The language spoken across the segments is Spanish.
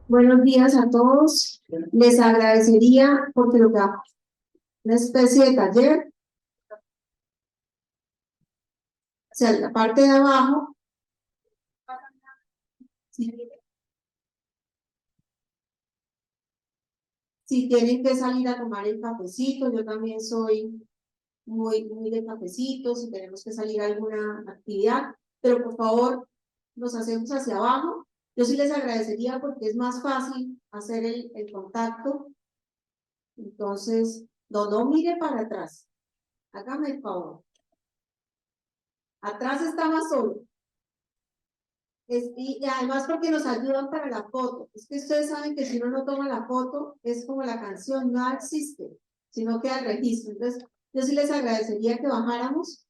Buenos días a todos. Les agradecería porque nos da una especie de taller. O sea, en la parte de abajo, si tienen que salir a tomar el cafecito, yo también soy muy de cafecito, si tenemos que salir a alguna actividad, pero por favor, nos hacemos hacia abajo. Yo sí les agradecería porque es más fácil hacer el contacto. Entonces, no mire para atrás. Hágame el favor. Atrás está más solo. Y además porque nos ayudan para la foto. Es que ustedes saben que si uno no toma la foto, es como la canción, no existe, sino queda el registro. Entonces, yo sí les agradecería que bajáramos,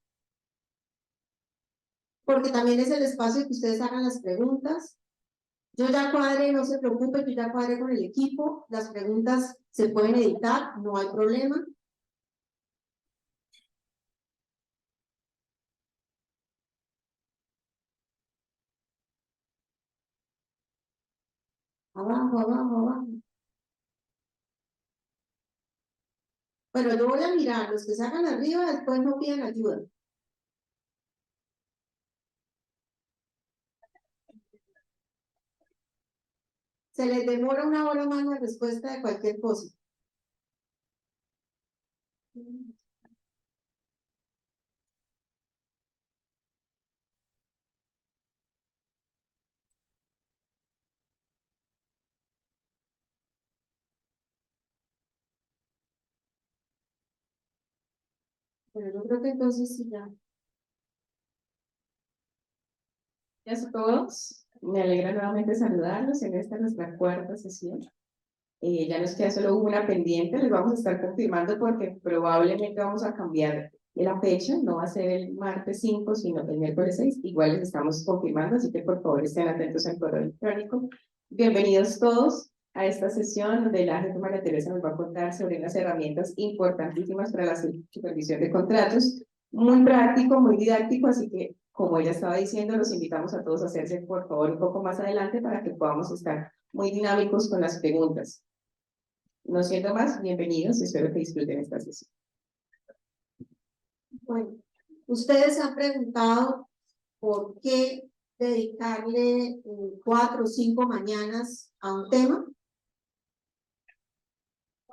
porque también es el espacio que ustedes hagan las preguntas. Yo ya cuadré, no se preocupe, yo ya cuadré con el equipo. Las preguntas se pueden editar, no hay problema. Abajo, abajo, abajo. Bueno, yo voy a mirar, los que se hagan arriba, después no piden ayuda. Se les demora una hora más la respuesta de cualquier cosa. Bueno, yo creo que entonces sí ya. Gracias a todos. Me alegra nuevamente saludarlos en esta nuestra cuarta sesión. Ya nos queda solo una pendiente, les vamos a estar confirmando porque probablemente vamos a cambiar la fecha, no va a ser el martes 5, sino el miércoles 6. Igual les estamos confirmando, así que por favor estén atentos al correo electrónico. Bienvenidos todos a esta sesión donde la jefa María Teresa nos va a contar sobre unas herramientas importantísimas para la supervisión de contratos. Muy práctico, muy didáctico, así que como ella estaba diciendo, los invitamos a todos a hacerse por favor un poco más adelante para que podamos estar muy dinámicos con las preguntas. No siendo más, bienvenidos y espero que disfruten esta sesión. Bueno, ustedes han preguntado por qué dedicarle 4 o 5 mañanas a un tema,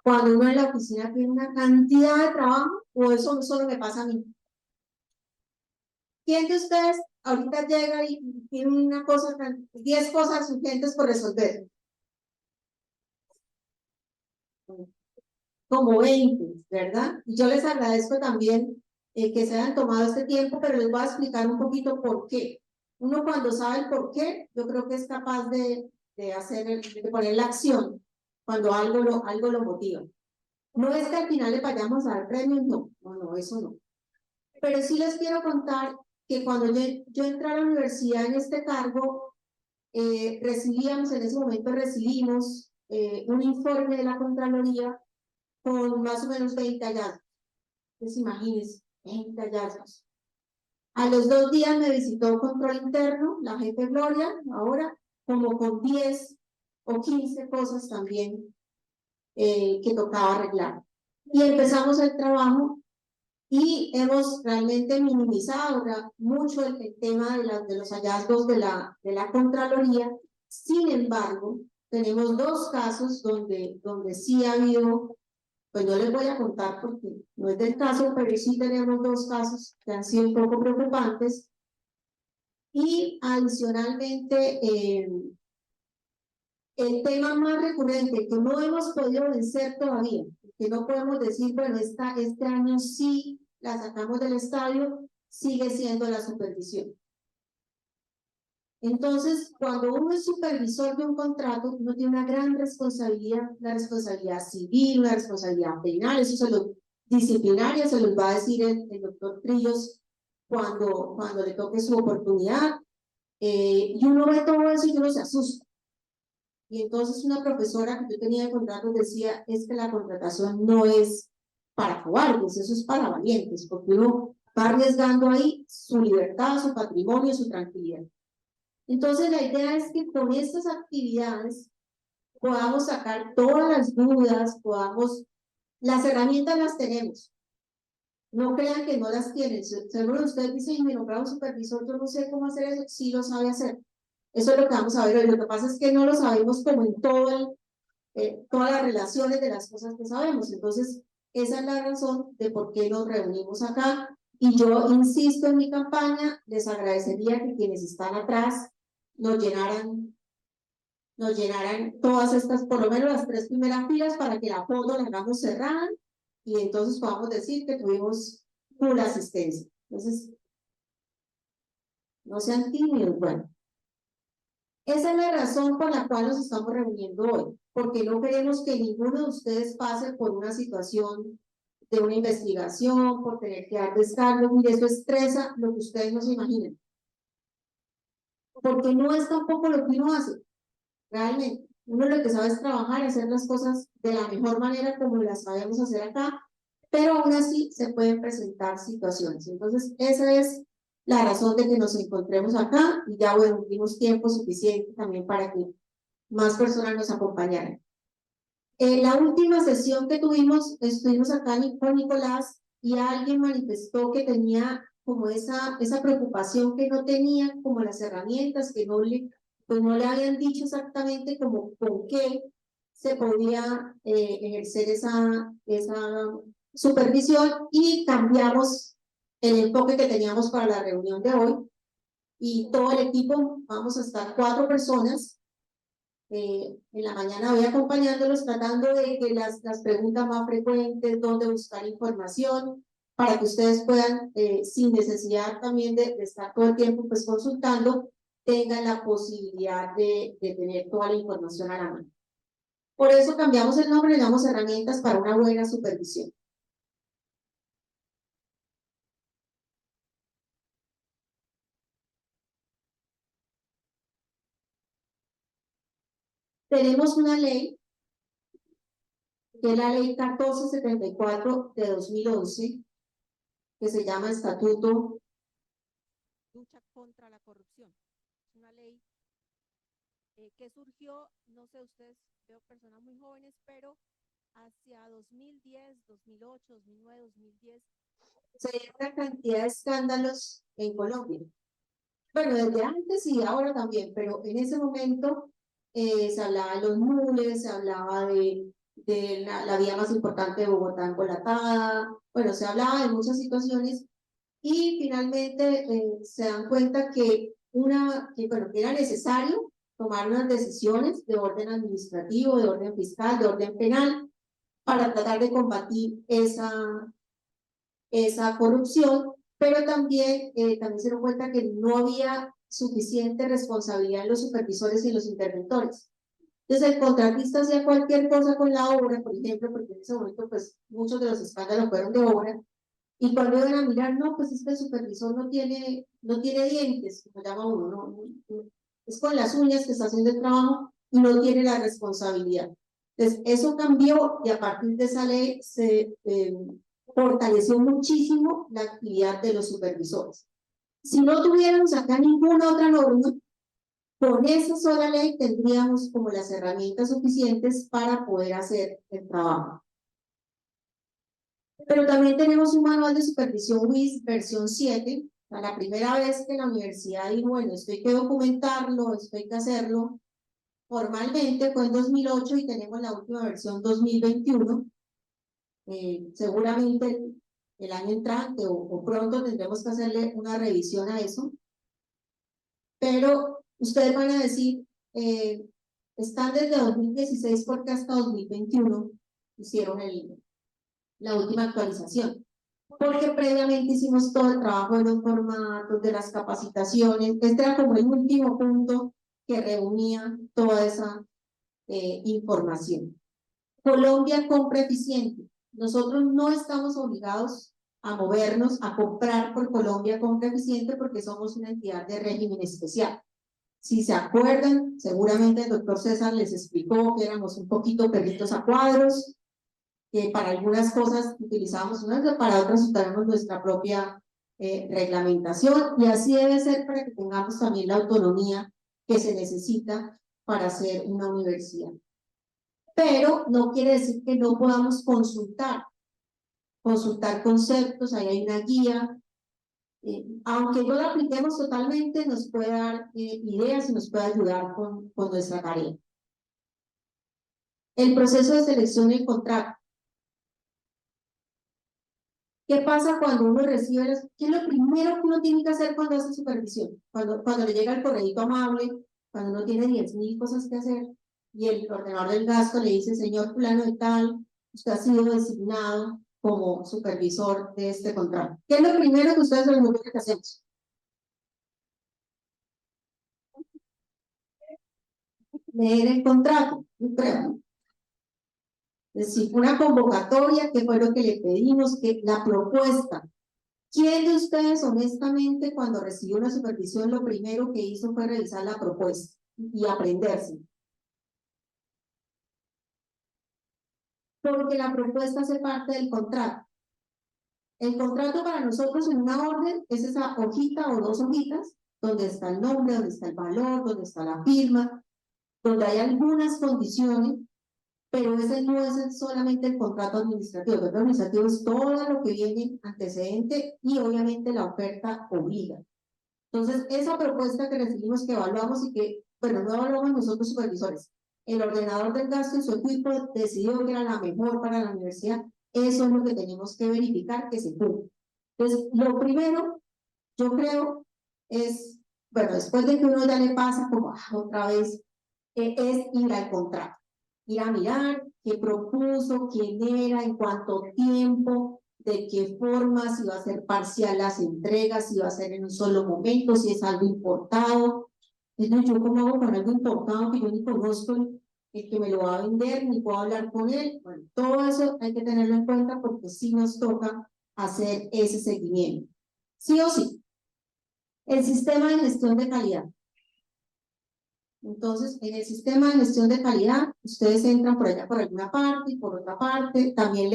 cuando uno en la oficina tiene una cantidad de trabajo, o eso solo me pasa a mí. ¿Quién de ustedes ahorita llega y tiene una cosa, 10 cosas urgentes por resolver? Como 20, ¿verdad? Y yo les agradezco también que se hayan tomado este tiempo, pero les voy a explicar un poquito por qué. Uno cuando sabe el por qué, yo creo que es capaz de hacer, de poner la acción cuando algo lo motiva. No es que al final le vayamos a dar premios, no, eso no. Pero sí les quiero contar que cuando yo entré a la universidad en este cargo, recibimos un informe de la Contraloría con más o menos 20 hallazgos. Entonces imagínense, 20 hallazgos. A los 2 días me visitó control interno, la jefe Gloria, ahora como con 10 o 15 cosas también que tocaba arreglar. Y empezamos el trabajo y hemos realmente minimizado mucho el tema de los hallazgos de la Contraloría. Sin embargo, tenemos 2 casos donde sí ha habido, pues no les voy a contar porque no es del caso, pero sí tenemos 2 casos que han sido un poco preocupantes. Y adicionalmente, el tema más recurrente que no hemos podido vencer todavía, que no podemos decir, bueno, este año sí la sacamos del estadio, sigue siendo la supervisión. Entonces, cuando uno es supervisor de un contrato, uno tiene una gran responsabilidad, una responsabilidad civil, una responsabilidad penal, disciplinaria, se los va a decir el doctor Trillos cuando le toque su oportunidad. Y uno ve todo eso y uno se asusta. Y entonces una profesora que yo tenía de contratos decía, es que la contratación no es para cobardes, eso es para valientes, porque uno va arriesgando ahí su libertad, su patrimonio, su tranquilidad. Entonces la idea es que con estas actividades podamos sacar todas las dudas, las herramientas las tenemos. No crean que no las tienen. Seguro ustedes dicen, me nombraron un supervisor, yo no sé cómo hacer eso. Sí lo sabe hacer. Eso es lo que vamos a ver hoy. Lo que pasa es que no lo sabemos como en todas las relaciones de las cosas que sabemos. Entonces, esa es la razón de por qué nos reunimos acá. Y yo insisto en mi campaña, les agradecería que quienes están atrás nos llenaran todas estas, por lo menos las 3 primeras filas, para que la foto la hagamos cerrada y entonces podamos decir que tuvimos full asistencia. Entonces, no sean tímidos. Bueno, esa es la razón por la cual nos estamos reuniendo hoy, porque no queremos que ninguno de ustedes pase por una situación de una investigación, por tener que dar descargos. Mire, eso estresa lo que ustedes no se imaginan, porque no es tampoco lo que uno hace. Realmente, uno lo que sabe es trabajar, hacer las cosas de la mejor manera como las sabemos hacer acá, pero aún así se pueden presentar situaciones. Entonces, esa es la razón de que nos encontremos acá y ya bueno, tuvimos tiempo suficiente también para que más personas nos acompañaran. En la última sesión que tuvimos, estuvimos acá con Nicolás y alguien manifestó que tenía como esa preocupación que no tenía como las herramientas, que pues no le habían dicho exactamente como con qué se podía ejercer esa supervisión y cambiamos el enfoque que teníamos para la reunión de hoy y todo el equipo, vamos a estar 4 personas en la mañana voy acompañándolos tratando de que las preguntas más frecuentes, dónde buscar información, para que ustedes puedan, sin necesidad también de estar todo el tiempo pues consultando, tengan la posibilidad de tener toda la información a la mano. Por eso cambiamos el nombre, le damos herramientas para una buena supervisión. Tenemos una ley, que es la ley 1474 de 2011, que se llama Estatuto Lucha contra la corrupción. Es una ley que surgió, no sé, ustedes, veo personas muy jóvenes, pero hacia 2010, 2008, 2009, 2010. Se dio una cantidad de escándalos en Colombia. Bueno, desde antes y ahora también, pero en ese momento se hablaba de los mules, se hablaba de la vía más importante de Bogotá embolatada, bueno, se hablaba de muchas situaciones y finalmente se dan cuenta bueno, que era necesario tomar unas decisiones de orden administrativo, de orden fiscal, de orden penal, para tratar de combatir esa corrupción, pero también se dieron cuenta que no había suficiente responsabilidad en los supervisores y en los interventores. Entonces el contratista hacía cualquier cosa con la obra, por ejemplo, porque en ese momento pues muchos de los escándalos fueron de obra, y cuando iban a mirar, no, pues este supervisor no tiene dientes, como llama uno, es con las uñas que está haciendo el trabajo y no tiene la responsabilidad. Entonces eso cambió y a partir de esa ley se fortaleció muchísimo la actividad de los supervisores. Si no tuviéramos acá ninguna otra norma, con esa sola ley tendríamos como las herramientas suficientes para poder hacer el trabajo. Pero también tenemos un manual de supervisión WIS versión 7. La primera vez que la universidad dijo, bueno, esto hay que documentarlo, esto hay que hacerlo formalmente, fue en 2008 y tenemos la última versión 2021. Seguramente el año entrante o pronto tendremos que hacerle una revisión a eso. Pero ustedes van a decir, están desde 2016 porque hasta 2021 hicieron la última actualización. Porque previamente hicimos todo el trabajo de los formatos, de las capacitaciones. Este era como el último punto que reunía toda esa información. Colombia compra eficiente. Nosotros no estamos obligados a movernos, a comprar por Colombia compra eficiente porque somos una entidad de régimen especial. Si se acuerdan, seguramente el doctor César les explicó que éramos un poquito perritos a cuadros, que para algunas cosas utilizamos una, para otras usamos nuestra propia reglamentación, y así debe ser para que tengamos también la autonomía que se necesita para hacer una universidad. Pero no quiere decir que no podamos consultar conceptos, ahí hay una guía, aunque no la apliquemos totalmente, nos puede dar ideas y nos puede ayudar con nuestra tarea. El proceso de selección del contrato. ¿Qué pasa cuando uno recibe qué es lo primero que uno tiene que hacer cuando hace supervisión? Cuando le llega el correo amable, cuando uno tiene 10.000 cosas que hacer y el ordenador del gasto le dice, señor fulano de tal, usted ha sido designado como supervisor de este contrato. ¿Qué es lo primero que ustedes en el que hacemos? Leer el contrato, yo creo. Es decir, una convocatoria, qué fue lo que le pedimos, que la propuesta. ¿Quién de ustedes, honestamente, cuando recibió una supervisión, lo primero que hizo fue revisar la propuesta y aprenderse? Porque la propuesta hace parte del contrato. El contrato para nosotros en una orden es esa hojita o 2 hojitas, donde está el nombre, donde está el valor, donde está la firma, donde hay algunas condiciones, pero ese no es solamente el contrato administrativo. El contrato administrativo es todo lo que viene antecedente y obviamente la oferta obliga. Entonces, esa propuesta que recibimos, que evaluamos y que, bueno, no evaluamos nosotros supervisores, el ordenador del gasto en su equipo decidió que era la mejor para la universidad, eso es lo que tenemos que verificar que se cumpla. Entonces, lo primero, yo creo, es, bueno, después de que uno ya le pasa como otra vez, es ir al contrato, ir a mirar qué propuso, quién era, en cuánto tiempo, de qué forma, si va a ser parcial las entregas, si va a ser en un solo momento, si es algo importado. Entonces, yo cómo hago con algo importado que yo ni conozco el que me lo va a vender, ni puedo hablar con él. Bueno, todo eso hay que tenerlo en cuenta porque sí nos toca hacer ese seguimiento. Sí o sí. El sistema de gestión de calidad. Entonces, en el sistema de gestión de calidad, ustedes entran por allá por alguna parte y por otra parte, también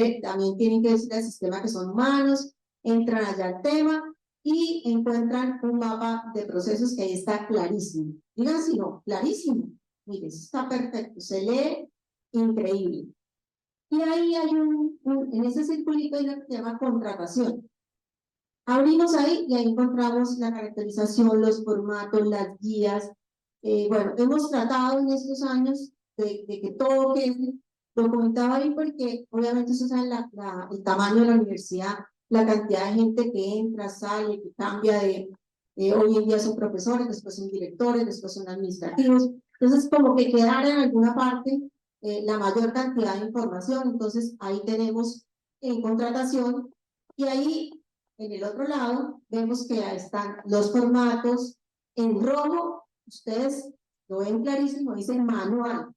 tienen que decir al sistema que son humanos, entran allá al tema y encuentran un mapa de procesos que ahí está clarísimo. Digan si no, clarísimo. Miren, eso está perfecto, se lee increíble. Y ahí hay en ese circulito hay una que se llama contratación. Abrimos ahí y ahí encontramos la caracterización, los formatos, las guías. Bueno, hemos tratado en estos años de que todo quede documentado ahí porque obviamente eso sabe el tamaño de la universidad, la cantidad de gente que entra, sale, que cambia hoy en día son profesores, después son directores, después son administrativos. Entonces, como que quedara en alguna parte la mayor cantidad de información. Entonces, ahí tenemos en contratación y ahí en el otro lado vemos que ahí están los formatos en rojo. Ustedes lo ven clarísimo, dice manual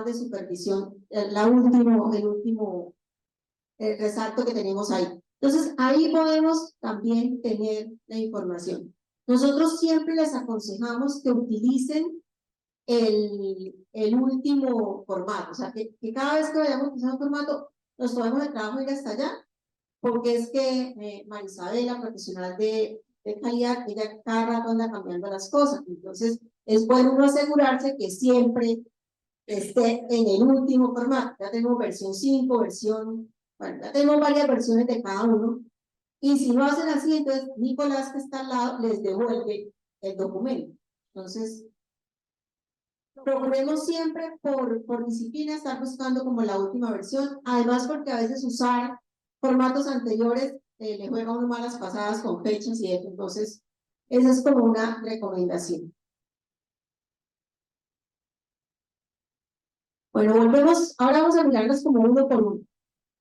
de supervisión, el último resalto que tenemos ahí. Entonces, ahí podemos también tener la información. Nosotros siempre les aconsejamos que utilicen el último formato, o sea, que cada vez que vayamos a utilizar un formato, nos tomemos el trabajo de ir hasta allá, porque es que Marisabel, la profesional de calidad, ella cada rato anda cambiando las cosas. Entonces, es bueno uno asegurarse que siempre esté en el último formato. Ya tengo versión 5, bueno, ya tengo varias versiones de cada uno. Y si no hacen así, entonces Nicolás, que está al lado, les devuelve el documento. Entonces, procuremos siempre por disciplina estar buscando como la última versión. Además, porque a veces usar formatos anteriores le juega unas malas pasadas con fechas y eso. Entonces, esa es como una recomendación. Bueno, volvemos, ahora vamos a mirarlos como uno por uno.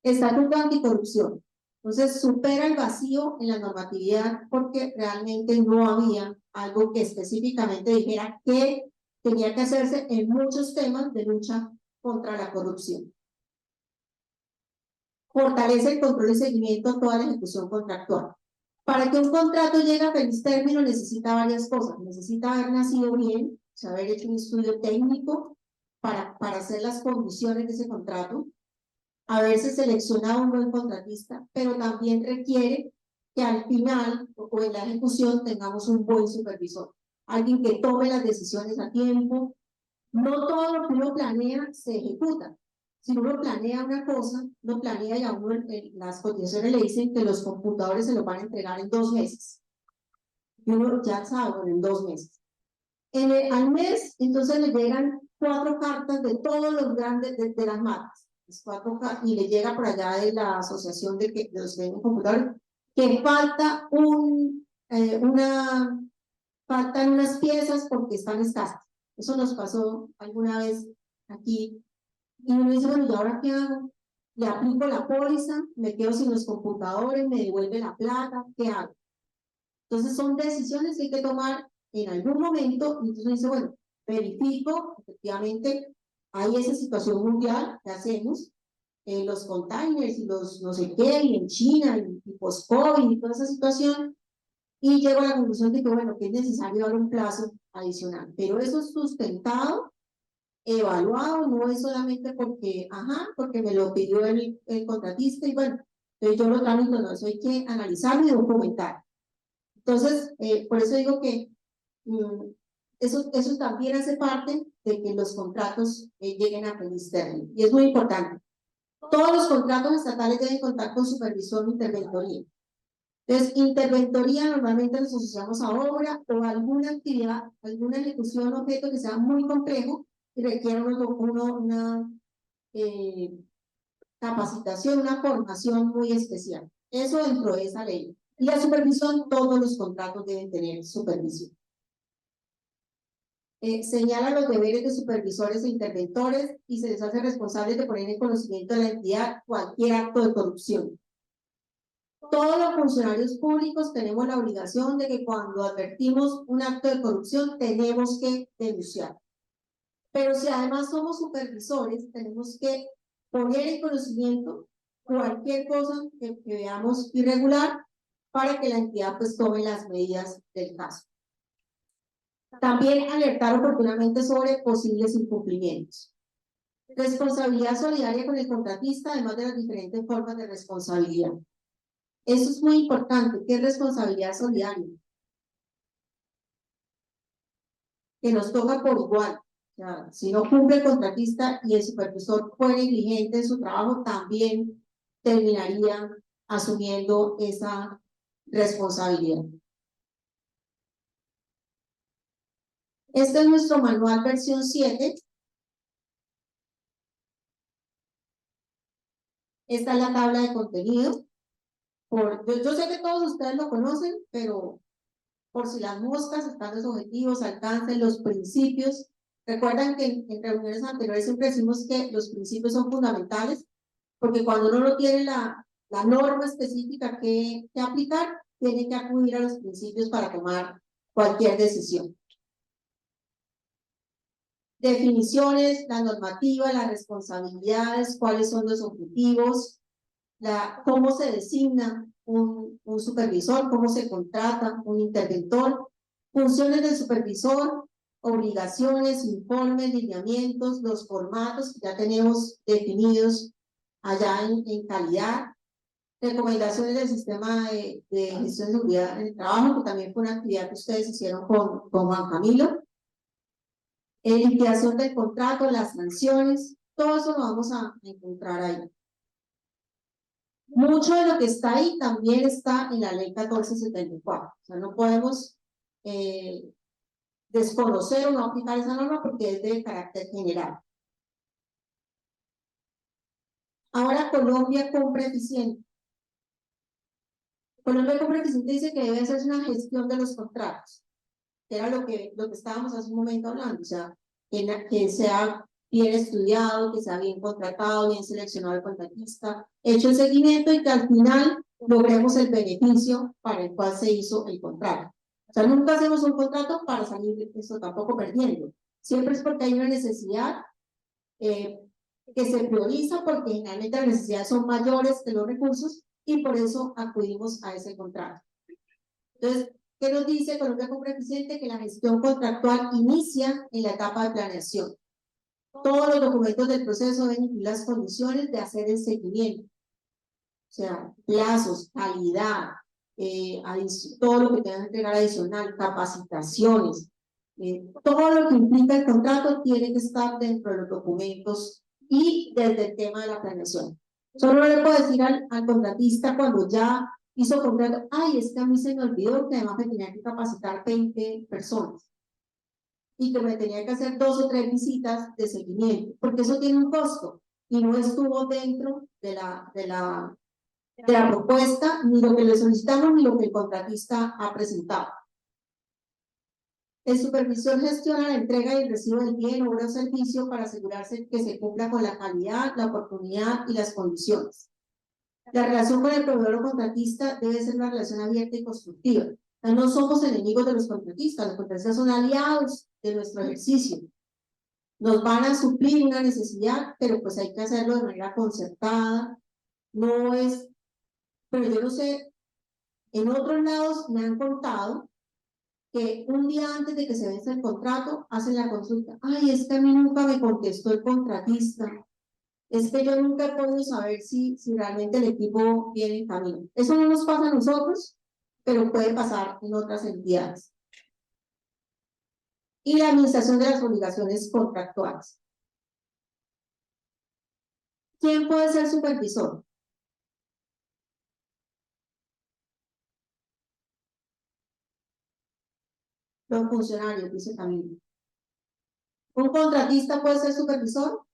Estatuto anticorrupción. Entonces, supera el vacío en la normatividad porque realmente no había algo que específicamente dijera que tenía que hacerse en muchos temas de lucha contra la corrupción. Fortalece el control y seguimiento a toda la ejecución contractual. Para que un contrato llegue a feliz término necesita varias cosas. Necesita haber nacido bien, o sea, haber hecho un estudio técnico para hacer las condiciones de ese contrato, haberse seleccionado un buen contratista, pero también requiere que al final o en la ejecución tengamos un buen supervisor, alguien que tome las decisiones a tiempo. No todo lo que uno planea se ejecuta. Si uno planea una cosa, lo planea y a uno las cotizaciones le dicen que los computadores se lo van a entregar en 2 meses. Y uno ya sabe, bueno, en 2 meses. Al mes, entonces le llegan 4 cartas de todos los grandes, de las marcas. Y le llega por allá de la asociación de los que venden computadores, que faltan unas piezas porque están escasas. Eso nos pasó alguna vez aquí. Y uno dice, bueno, ¿y ahora qué hago? Le aplico la póliza, me quedo sin los computadores, me devuelve la plata, ¿qué hago? Entonces son decisiones que hay que tomar en algún momento. Y entonces uno dice, bueno, verifico, efectivamente, hay esa situación mundial, ¿qué hacemos? Los containers y los no sé qué, y en China, y post-COVID, y toda esa situación. Y llego a la conclusión de que, bueno, que es necesario dar un plazo adicional. Pero eso es sustentado, evaluado, no es solamente porque me lo pidió el contratista y bueno, entonces yo lo tramito, no, eso hay que analizarlo y documentar. Entonces, por eso digo que eso también hace parte de que los contratos lleguen a feliz término. Y es muy importante. Todos los contratos estatales deben contar con supervisión e interventoría. Entonces, interventoría normalmente nos asociamos a obra o a alguna actividad, alguna ejecución o objeto que sea muy complejo y requiere una capacitación, una formación muy especial. Eso dentro de esa ley. Y la supervisión, todos los contratos deben tener supervisión. Señala los deberes de supervisores e interventores y se les hace responsables de poner en conocimiento de la entidad cualquier acto de corrupción. Todos los funcionarios públicos tenemos la obligación de que cuando advertimos un acto de corrupción tenemos que denunciar. Pero si además somos supervisores, tenemos que poner en conocimiento cualquier cosa que veamos irregular para que la entidad pues tome las medidas del caso. También alertar oportunamente sobre posibles incumplimientos. Responsabilidad solidaria con el contratista, además de las diferentes formas de responsabilidad. Eso es muy importante. ¿Qué es responsabilidad solidaria? Que nos toca por igual. O sea, si no cumple el contratista y el supervisor fue negligente en su trabajo, también terminaría asumiendo esa responsabilidad. Este es nuestro manual versión 7. Esta es la tabla de contenido. Yo sé que todos ustedes lo conocen, pero por si las moscas están los objetivos, alcances, los principios. Recuerdan que en reuniones anteriores siempre decimos que los principios son fundamentales, porque cuando uno no tiene la norma específica que aplicar, tiene que acudir a los principios para tomar cualquier decisión. Definiciones, la normativa, las responsabilidades, cuáles son los objetivos, cómo se designa un supervisor, cómo se contrata un interventor, funciones del supervisor, obligaciones, informes, lineamientos, los formatos que ya tenemos definidos allá en calidad, recomendaciones del sistema de gestión de seguridad en el trabajo, que también fue una actividad que ustedes hicieron con Juan Camilo, liquidación del contrato, las sanciones, todo eso lo vamos a encontrar ahí. Mucho de lo que está ahí también está en la ley 1474. O sea, no podemos desconocer o no aplicar esa norma porque es de carácter general. Ahora, Colombia Compra Eficiente. Colombia Compra Eficiente dice que debe hacerse una gestión de los contratos, que era lo que estábamos hace un momento hablando, o sea, que sea bien estudiado, que sea bien contratado, bien seleccionado el contratista, hecho el seguimiento y que al final logremos el beneficio para el cual se hizo el contrato. O sea, nunca hacemos un contrato para salir de esto tampoco perdiendo. Siempre es porque hay una necesidad que se prioriza, porque generalmente las necesidades son mayores que los recursos y por eso acudimos a ese contrato. Entonces, ¿qué nos dice Colombia Compra Eficiente? Que la gestión contractual inicia en la etapa de planeación. Todos los documentos del proceso deben incluir las condiciones de hacer el seguimiento. O sea, plazos, calidad, todo lo que tenga que entregar adicional, capacitaciones, todo lo que implica el contrato tiene que estar dentro de los documentos y desde el tema de la planeación. Solo no le puedo decir al contratista cuando ya hizo contrato, ay, es que a mí se me olvidó que además me tenía que capacitar 20 personas y que me tenía que hacer 2 o 3 visitas de seguimiento, porque eso tiene un costo y no estuvo dentro de la propuesta, ni lo que le solicitamos, ni lo que el contratista ha presentado. El supervisor gestiona la entrega y el recibo del bien, obra o servicio para asegurarse que se cumpla con la calidad, la oportunidad y las condiciones. La relación con el proveedor o contratista debe ser una relación abierta y constructiva. O sea, no somos enemigos de los contratistas son aliados de nuestro ejercicio. Nos van a suplir una necesidad, pero pues hay que hacerlo de manera concertada. No es, pero yo no sé, en otros lados me han contado que un día antes de que se vence el contrato, hacen la consulta. Ay, es que a mí nunca me contestó el contratista. Es que yo nunca he podido saber si realmente el equipo viene en camino. Eso no nos pasa a nosotros, pero puede pasar en otras entidades. Y la administración de las obligaciones contractuales. ¿Quién puede ser supervisor? Los funcionarios, dice Camilo. ¿Un contratista puede ser supervisor?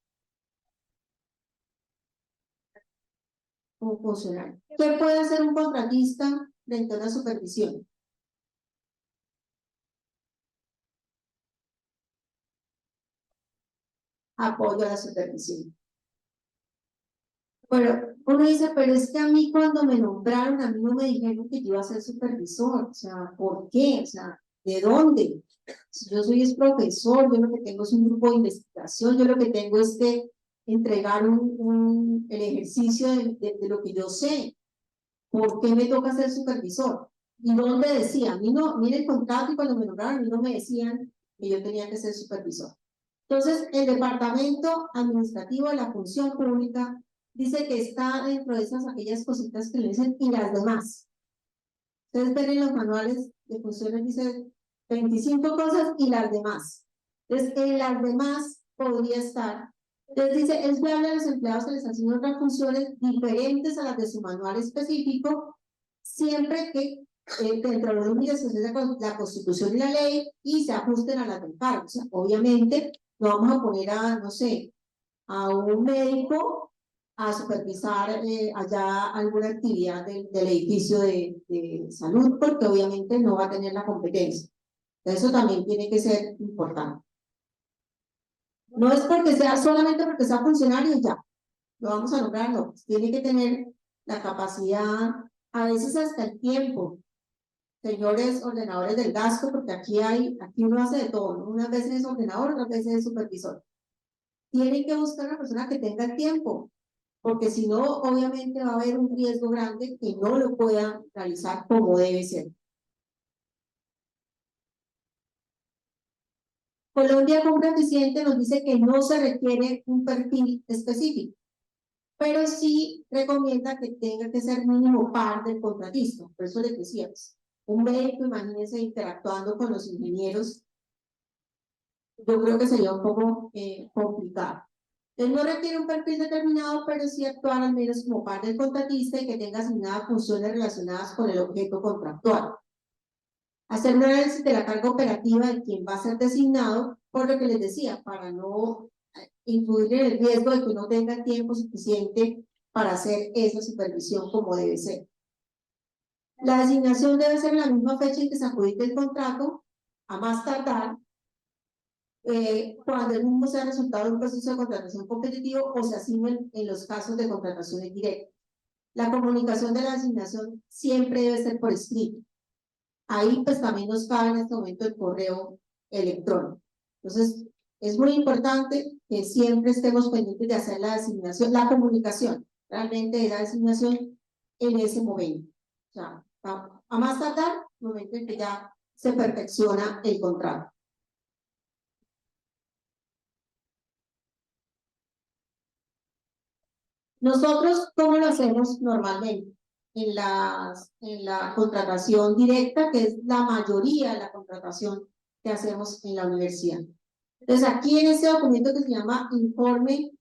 Un funcionario. ¿Qué puede hacer un contratista frente a una supervisión? Apoyo a la supervisión. Bueno, uno dice, pero es que a mí cuando me nombraron, a mí no me dijeron que yo iba a ser supervisor. O sea, ¿por qué? O sea, ¿de dónde? Si yo soy profesor, yo lo que tengo es un grupo de investigación, yo lo que tengo es que entregar el ejercicio de lo que yo sé. ¿Por qué me toca ser supervisor? ¿Y dónde decía? A mí no, mire el contrato y cuando me nombraron, a mí no me decían que yo tenía que ser supervisor. Entonces, el departamento administrativo de la función pública dice que está dentro de esas aquellas cositas que le dicen y las demás. Ustedes ven en los manuales de funciones, dice 25 cosas y las demás. Entonces, en las demás podría estar. Entonces dice, es viable a los empleados que les asignen otras funciones diferentes a las de su manual específico, siempre que dentro de los límites de la Constitución y la ley y se ajusten a las del cargo. O sea, obviamente, no vamos a poner a, no sé, a un médico a supervisar allá alguna actividad del edificio de salud, porque obviamente no va a tener la competencia. Eso también tiene que ser importante. No es porque sea solamente porque sea funcionario y ya, lo vamos a lograr, no. Tiene que tener la capacidad, a veces hasta el tiempo. Señores ordenadores del gasto, porque aquí uno hace de todo, ¿no? Unas veces es ordenador, otras veces es supervisor. Tienen que buscar una persona que tenga el tiempo, porque si no, obviamente va a haber un riesgo grande que no lo pueda realizar como debe ser. Colombia Compra Eficiente nos dice que no se requiere un perfil específico, pero sí recomienda que tenga que ser mínimo par del contratista. Por eso les decíamos, un médico, imagínense, interactuando con los ingenieros, yo creo que sería un poco complicado. Entonces no requiere un perfil determinado, pero sí actuar al menos como par del contratista y que tenga asignadas funciones relacionadas con el objeto contractual. Hacer un análisis de la carga operativa de quien va a ser designado, por lo que les decía, para no influir en el riesgo de que no tenga tiempo suficiente para hacer esa supervisión como debe ser. La designación debe ser en la misma fecha en que se adjudique el contrato, a más tardar, cuando el mismo sea resultado de un proceso de contratación competitivo o se asigne en los casos de contrataciones directas. La comunicación de la designación siempre debe ser por escrito. Ahí pues también nos cabe en este momento el correo electrónico. Entonces, es muy importante que siempre estemos pendientes de hacer la designación, la comunicación realmente de la designación en ese momento. O sea, a más tardar, el momento en que ya se perfecciona el contrato. Nosotros, ¿cómo lo hacemos normalmente? en la contratación directa, que es la mayoría de la contratación que hacemos en la universidad. Entonces, aquí en este documento que se llama Informe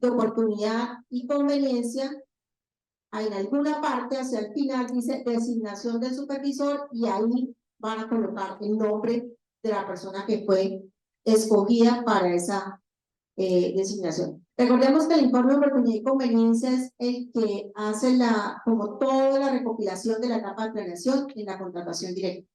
de Oportunidad y Conveniencia, en alguna parte hacia el final dice designación del supervisor y ahí van a colocar el nombre de la persona que fue escogida para esa designación. Recordemos que el informe de oportunidad y conveniencia es el que hace como toda la recopilación de la etapa de planeación en la contratación directa.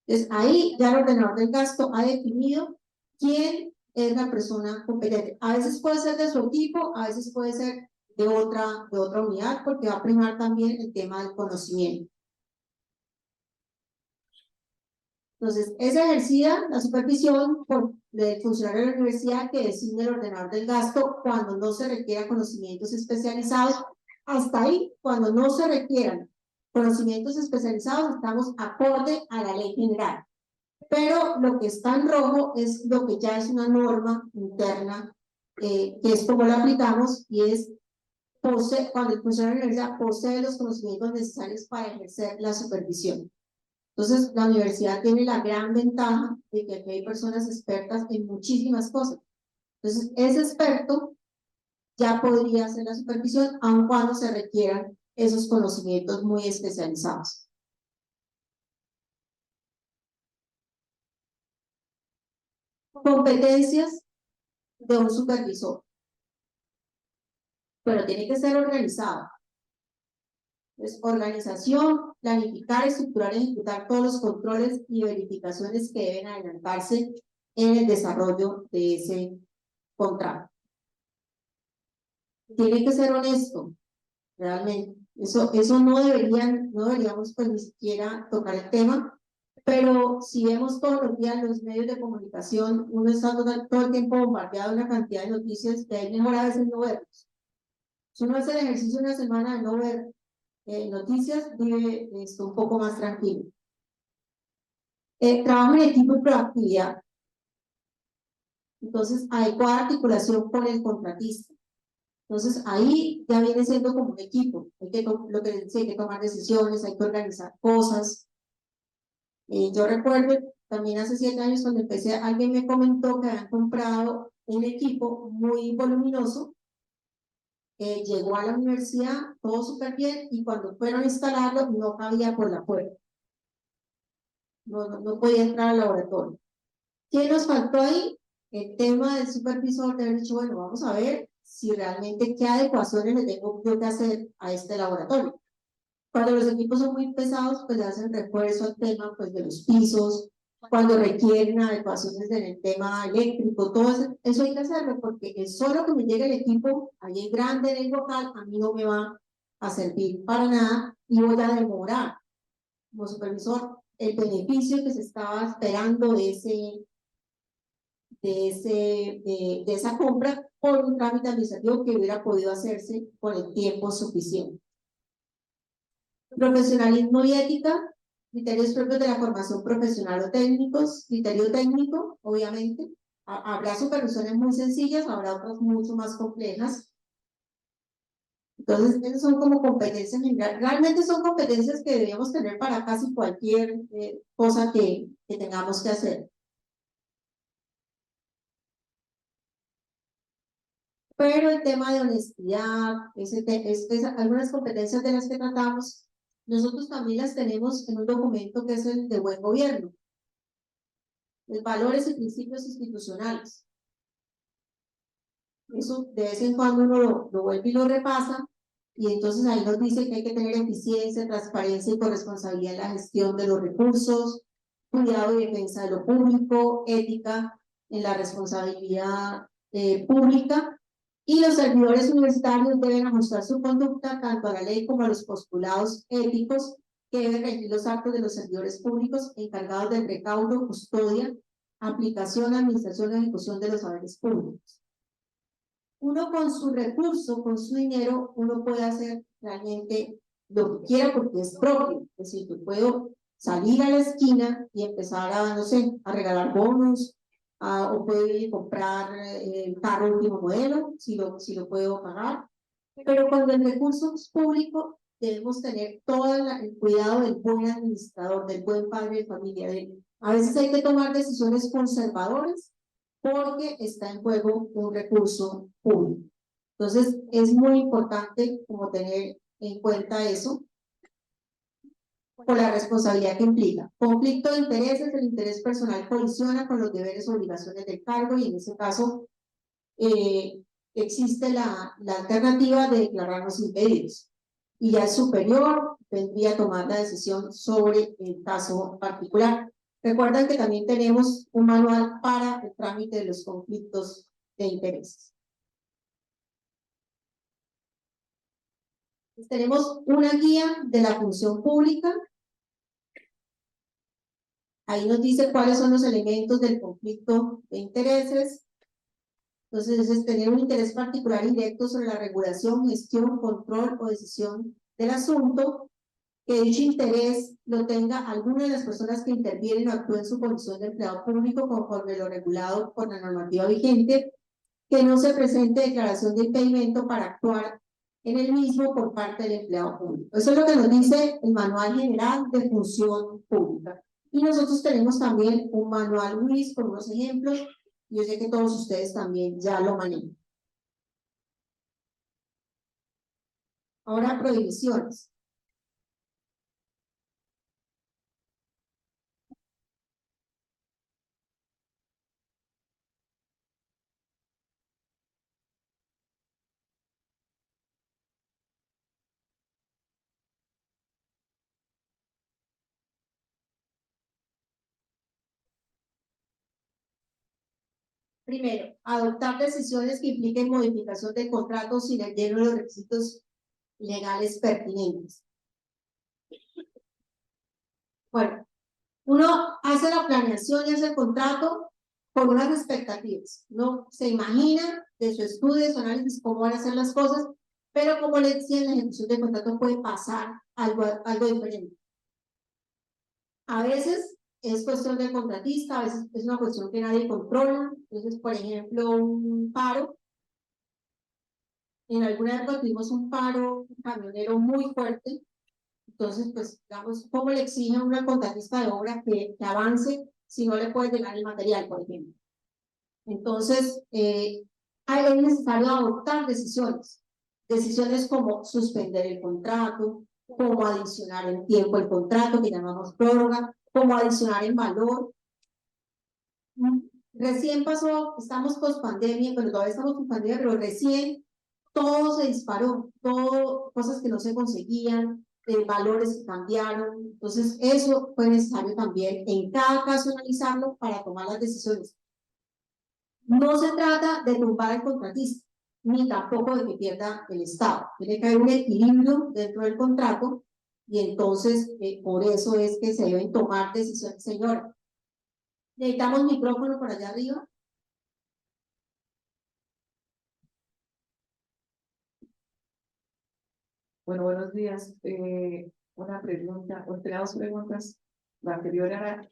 Entonces ahí ya el ordenador del gasto ha definido quién es la persona competente. A veces puede ser de su equipo, a veces puede ser de otra unidad, porque va a primar también el tema del conocimiento. Entonces, es ejercida la supervisión por el funcionario de la universidad que designe el ordenador del gasto cuando no se requiera conocimientos especializados. Hasta ahí, cuando no se requieran conocimientos especializados, estamos acorde a la ley general. Pero lo que está en rojo es lo que ya es una norma interna, que es como la aplicamos, y es cuando el funcionario de la universidad posee los conocimientos necesarios para ejercer la supervisión. Entonces, la universidad tiene la gran ventaja de que aquí hay personas expertas en muchísimas cosas. Entonces, ese experto ya podría hacer la supervisión, aun cuando se requieran esos conocimientos muy especializados. Competencias de un supervisor. Pero tiene que ser organizado. Entonces, organización, planificar, estructurar y ejecutar todos los controles y verificaciones que deben adelantarse en el desarrollo de ese contrato. Tiene que ser honesto, realmente. Eso no deberíamos pues ni siquiera tocar el tema, pero si vemos todos los días los medios de comunicación, uno está todo el tiempo bombardeado de una cantidad de noticias que es mejor a veces no verlos. Si uno hace el ejercicio una semana de no ver noticias, vive un poco más tranquilo. Trabajo en equipo y proactividad. Entonces, adecuada articulación con el contratista. Entonces, ahí ya viene siendo como un equipo. Lo que decía, hay que tomar decisiones, hay que organizar cosas. Yo recuerdo también hace 7 años cuando empecé, alguien me comentó que habían comprado un equipo muy voluminoso. Llegó a la universidad, todo súper bien, y cuando fueron a instalarlo, no cabía por la puerta. No podía entrar al laboratorio. ¿Qué nos faltó ahí? El tema del supervisor de haber dicho, bueno, vamos a ver si realmente qué adecuaciones le tengo yo que hacer a este laboratorio. Cuando los equipos son muy pesados, pues le hacen refuerzo al tema pues, de los pisos, cuando requieren adecuaciones en el tema eléctrico, todo eso hay que hacerlo, porque es solo que me llegue el equipo ahí en grande en el local, a mí no me va a servir para nada y voy a demorar como supervisor el beneficio que se estaba esperando de esa compra por un trámite administrativo que hubiera podido hacerse con el tiempo suficiente. Profesionalismo y ética, criterios propios de la formación profesional o técnicos, criterio técnico, obviamente. Habrá supervisiones muy sencillas, habrá otras mucho más complejas. Entonces, esas son como competencias, realmente son competencias que deberíamos tener para casi cualquier cosa que tengamos que hacer. Pero el tema de honestidad, algunas competencias de las que tratamos, nosotros también las tenemos en un documento que es el de buen gobierno. Los valores y principios institucionales. Eso de vez en cuando uno lo vuelve y lo repasa, y entonces ahí nos dice que hay que tener eficiencia, transparencia y corresponsabilidad en la gestión de los recursos, cuidado y defensa de lo público, ética en la responsabilidad pública, y los servidores universitarios deben ajustar su conducta tanto a la ley como a los postulados éticos que deben regir los actos de los servidores públicos encargados del recaudo, custodia, aplicación, administración y ejecución de los saberes públicos. Uno con su recurso, con su dinero, uno puede hacer realmente lo que quiera porque es propio. Es decir, yo puedo salir a la esquina y empezar a, no sé, a regalar bonos, o puedo ir a comprar el carro último modelo, si lo puedo pagar. Pero cuando el recurso es público, debemos tener todo el cuidado del buen administrador, del buen padre de familia. A veces hay que tomar decisiones conservadoras porque está en juego un recurso público. Entonces, es muy importante como tener en cuenta eso por la responsabilidad que implica. Conflicto de intereses, el interés personal colisiona con los deberes o obligaciones del cargo y en ese caso existe la alternativa de declararnos impedidos. Y ya el superior vendría a tomar la decisión sobre el caso particular. Recuerden que también tenemos un manual para el trámite de los conflictos de intereses. Tenemos una guía de la función pública. Ahí nos dice cuáles son los elementos del conflicto de intereses. Entonces, es tener un interés particular y directo sobre la regulación, gestión, control o decisión del asunto, que dicho interés lo tenga alguna de las personas que intervienen o actúen en su condición de empleado público conforme lo regulado por la normativa vigente, que no se presente declaración de impedimento para actuar en el mismo por parte del empleado público. Eso es lo que nos dice el Manual General de Función Pública. Y nosotros tenemos también un manual WIS con unos ejemplos. Yo sé que todos ustedes también ya lo manejan. Ahora, prohibiciones. Primero, adoptar decisiones que impliquen modificación del contrato sin el lleno de los requisitos legales pertinentes. Bueno, uno hace la planeación y hace el contrato con unas expectativas. Uno se imagina de su estudio, de su análisis, cómo van a ser las cosas, pero como les decía, en la ejecución del contrato puede pasar algo diferente. A veces es cuestión del contratista, a veces es una cuestión que nadie controla. Entonces, por ejemplo, un paro. En alguna época tuvimos un paro camionero muy fuerte. Entonces, pues, digamos, ¿cómo le exige a una contratista de obra que avance si no le puede llegar el material, por ejemplo? Entonces, es necesario adoptar decisiones. Decisiones como suspender el contrato, como adicionar en tiempo el contrato, que llamamos prórroga, como adicionar en valor. Recién pasó, estamos post pandemia, pero todavía estamos post pandemia, pero recién todo se disparó, todo, cosas que no se conseguían, valores que cambiaron. Entonces, eso fue necesario también en cada caso analizarlo para tomar las decisiones. No se trata de tumbar al contratista, ni tampoco de que pierda el Estado. Tiene que haber un equilibrio dentro del contrato y entonces por eso es que se deben tomar decisiones. Señora, necesitamos micrófono por allá arriba. Bueno, buenos días. Una pregunta, o entre dos preguntas. La anterior era,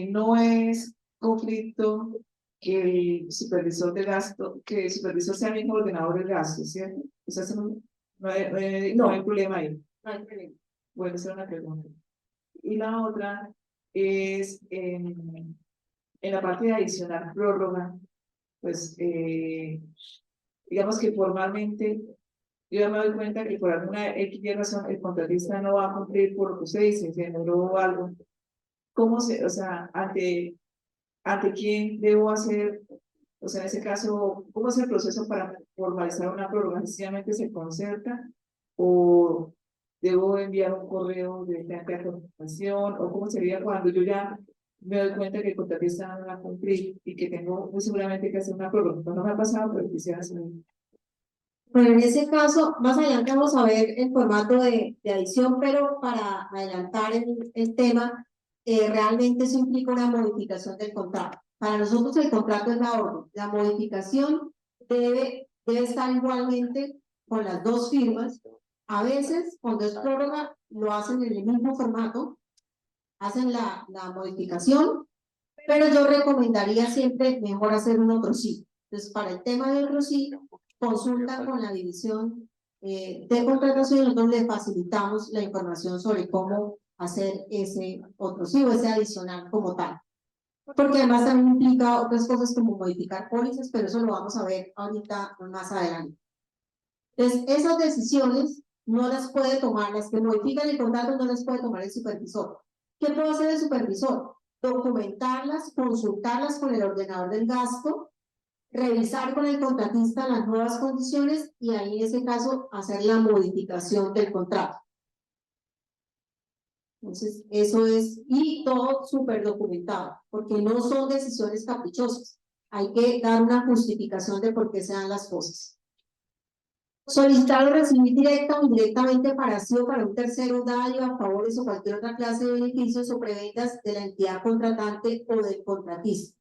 no es conflicto que el supervisor de gasto, que el supervisor sea el mismo ordenador de gasto, ¿cierto? O sea, eso no hay problema ahí. No hay problema. Bueno, esa es una pregunta. Y la otra es en la parte de adicional prórroga, pues digamos que formalmente yo ya me doy cuenta que por alguna X razón el contratista no va a cumplir por lo que usted dice, se demoró algo. ¿Cómo o sea, ante quién debo hacer, o sea, en ese caso, cómo es el proceso para formalizar una prórroga? ¿Sencillamente se concerta o debo enviar un correo directamente a confirmación o cómo sería cuando yo ya me doy cuenta que el contratista no va a cumplir y que tengo muy seguramente que hacer una prórroga? No me ha pasado, pero quisiera saber. Bueno, en ese caso, más adelante vamos a ver el formato de adición, pero para adelantar el tema, realmente eso implica una modificación del contrato. Para nosotros el contrato es la orden. La modificación debe estar igualmente con las dos firmas. A veces, cuando es prórroga, lo hacen en el mismo formato, hacen la modificación, pero yo recomendaría siempre mejor hacer un otro sí. Entonces, para el tema de otro sí, consulta con la división de contratación, nosotros le facilitamos la información sobre cómo hacer ese otro sí o ese adicional como tal. Porque además también implica otras cosas como modificar pólizas, pero eso lo vamos a ver ahorita más adelante. Entonces, esas decisiones no las puede tomar, las que modifican el contrato no las puede tomar el supervisor. ¿Qué puede hacer el supervisor? Documentarlas, consultarlas con el ordenador del gasto, revisar con el contratista las nuevas condiciones y ahí en ese caso hacer la modificación del contrato. Entonces, eso es, y todo súper documentado, porque no son decisiones caprichosas. Hay que dar una justificación de por qué se dan las cosas. Solicitar o recibir directa o indirectamente para sí o para un tercero dádiva, favores o cualquier otra clase de beneficios o prebendas de la entidad contratante o del contratista.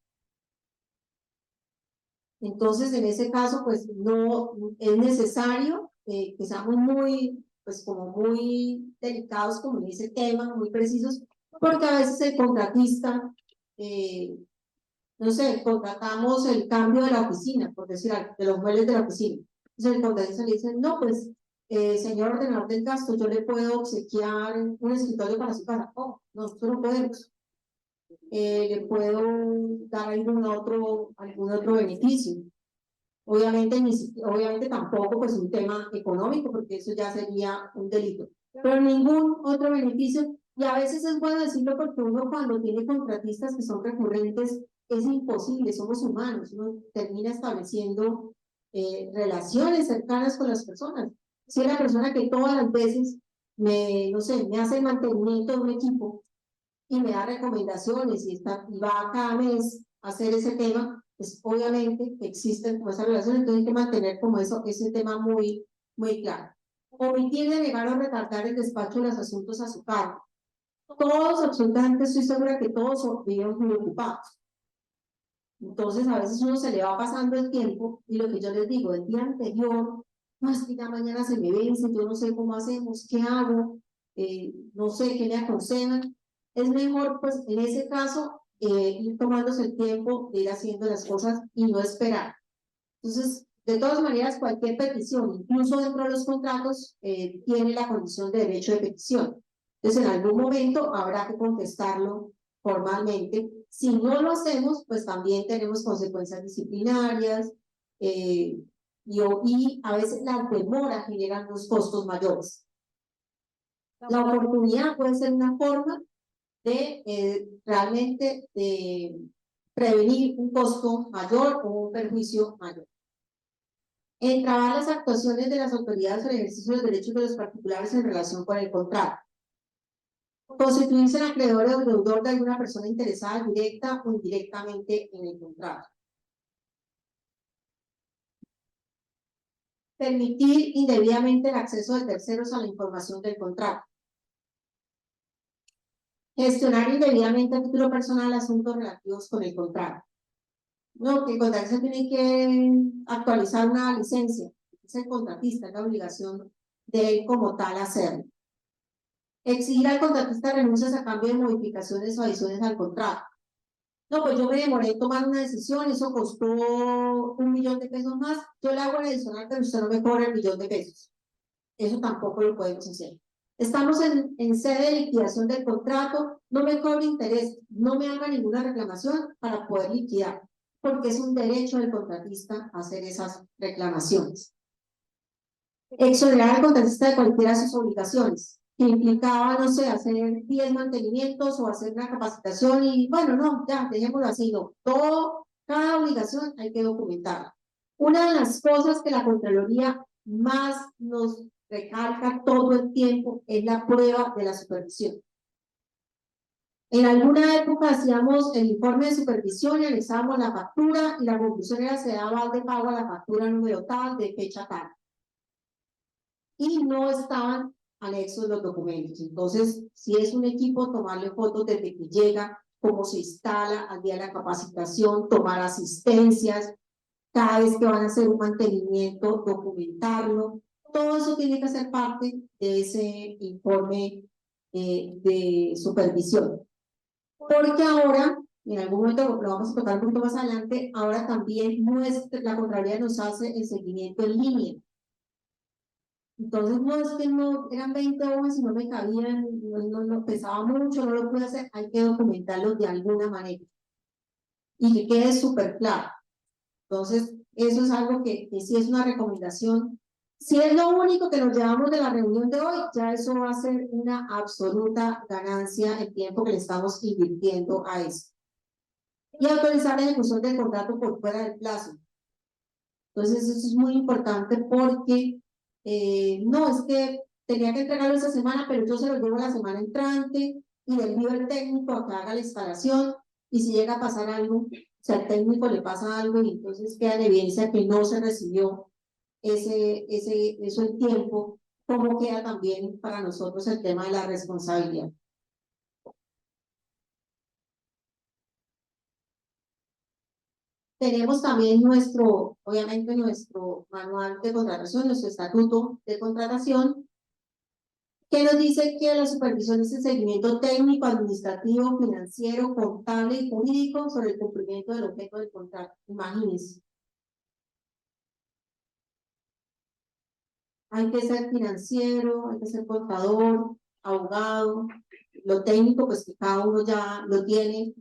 Entonces, en ese caso, pues no es necesario que seamos muy, pues como muy delicados como en ese tema, muy precisos, porque a veces el contratista, no sé, contratamos el cambio de la oficina, por decir algo, de los muebles de la oficina. Entonces el contratista le dice, no, pues, señor ordenador del gasto, yo le puedo obsequiar un escritorio para su casa. Oh, nosotros no podemos. Le puedo dar algún otro beneficio. Obviamente, obviamente tampoco pues un tema económico, porque eso ya sería un delito. Pero ningún otro beneficio, y a veces es bueno decirlo porque uno cuando tiene contratistas que son recurrentes, es imposible, somos humanos, uno termina estableciendo relaciones cercanas con las personas. Si es la persona que todas las veces no sé, me hace el mantenimiento de un equipo y me da recomendaciones y va cada mes a hacer ese tema, pues obviamente existen como esas relaciones, entonces hay que mantener como ese tema muy claro. Omitir, denegar o retardar el despacho de los asuntos a su cargo. Todos, absolutamente estoy segura que todos vivimos muy ocupados. Entonces a veces uno se le va pasando el tiempo y lo que yo les digo, el día anterior, no es que ya mañana se me vence, yo no sé cómo hacemos, qué hago, no sé qué me aconsejan. Es mejor, pues, en ese caso, ir tomándose el tiempo de ir haciendo las cosas y no esperar. Entonces, de todas maneras, cualquier petición, incluso dentro de los contratos, tiene la condición de derecho de petición. Entonces, en algún momento habrá que contestarlo formalmente. Si no lo hacemos, pues también tenemos consecuencias disciplinarias y a veces la demora genera unos costos mayores. La oportunidad puede ser una forma de realmente de prevenir un costo mayor o un perjuicio mayor. Entrabar las actuaciones de las autoridades sobre el ejercicio de los derechos de los particulares en relación con el contrato. Constituirse en acreedor o deudor de alguna persona interesada directa o indirectamente en el contrato. Permitir indebidamente el acceso de terceros a la información del contrato. Gestionar indebidamente a título personal asuntos relativos con el contrato. No, que el contratista tiene que actualizar una licencia. Es el contratista, es la obligación de él como tal hacerlo. Exigir al contratista renuncias a cambio de modificaciones o adiciones al contrato. No, pues yo me demoré en tomar una decisión, eso costó $1.000.000 de pesos más, yo le hago el adicional, pero usted no me cobra $1.000.000 de pesos. Eso tampoco lo podemos hacer. Estamos en sede de liquidación del contrato, no me cobre interés, no me haga ninguna reclamación para poder liquidar, porque es un derecho del contratista hacer esas reclamaciones. Exonerar al contratista de cualquiera de sus obligaciones, que implicaba, no sé, hacer 10 mantenimientos o hacer una capacitación y bueno, no, ya, dejémoslo así, no. Cada obligación hay que documentarla. Una de las cosas que la Contraloría más nos recalca todo el tiempo es la prueba de la supervisión. En alguna época hacíamos el informe de supervisión y analizábamos la factura y la conclusión era se daba de pago a la factura número tal, de fecha tal. Y no estaban anexos los documentos. Entonces, si es un equipo, tomarle fotos desde que llega, cómo se instala, al día de la capacitación, tomar asistencias, cada vez que van a hacer un mantenimiento, documentarlo. Todo eso tiene que ser parte de ese informe de supervisión. Porque ahora, en algún momento lo vamos a tocar un poquito más adelante, ahora también la Contraloría nos hace el seguimiento en línea. Entonces, no es que no, eran 20 hojas y no me cabían, no pesaba mucho, no lo pude hacer, hay que documentarlo de alguna manera y que quede súper claro. Entonces, eso es algo que sí es una recomendación. Si es lo único que nos llevamos de la reunión de hoy, ya eso va a ser una absoluta ganancia el tiempo que le estamos invirtiendo a eso. Y autorizar la ejecución del contrato por fuera del plazo. Entonces, eso es muy importante porque no es que tenía que entregarlo esa semana, pero yo se lo llevo la semana entrante y le envío al técnico a que haga la instalación. Y si llega a pasar algo, si al técnico le pasa algo y entonces queda en evidencia que no se recibió eso en tiempo, ¿cómo queda también para nosotros el tema de la responsabilidad? Tenemos también obviamente nuestro manual de contratación, nuestro estatuto de contratación, que nos dice que la supervisión es el seguimiento técnico, administrativo, financiero, contable y jurídico sobre el cumplimiento del objeto del contrato. Imagínense. Hay que ser financiero, hay que ser contador, abogado, lo técnico, pues que cada uno ya lo tiene.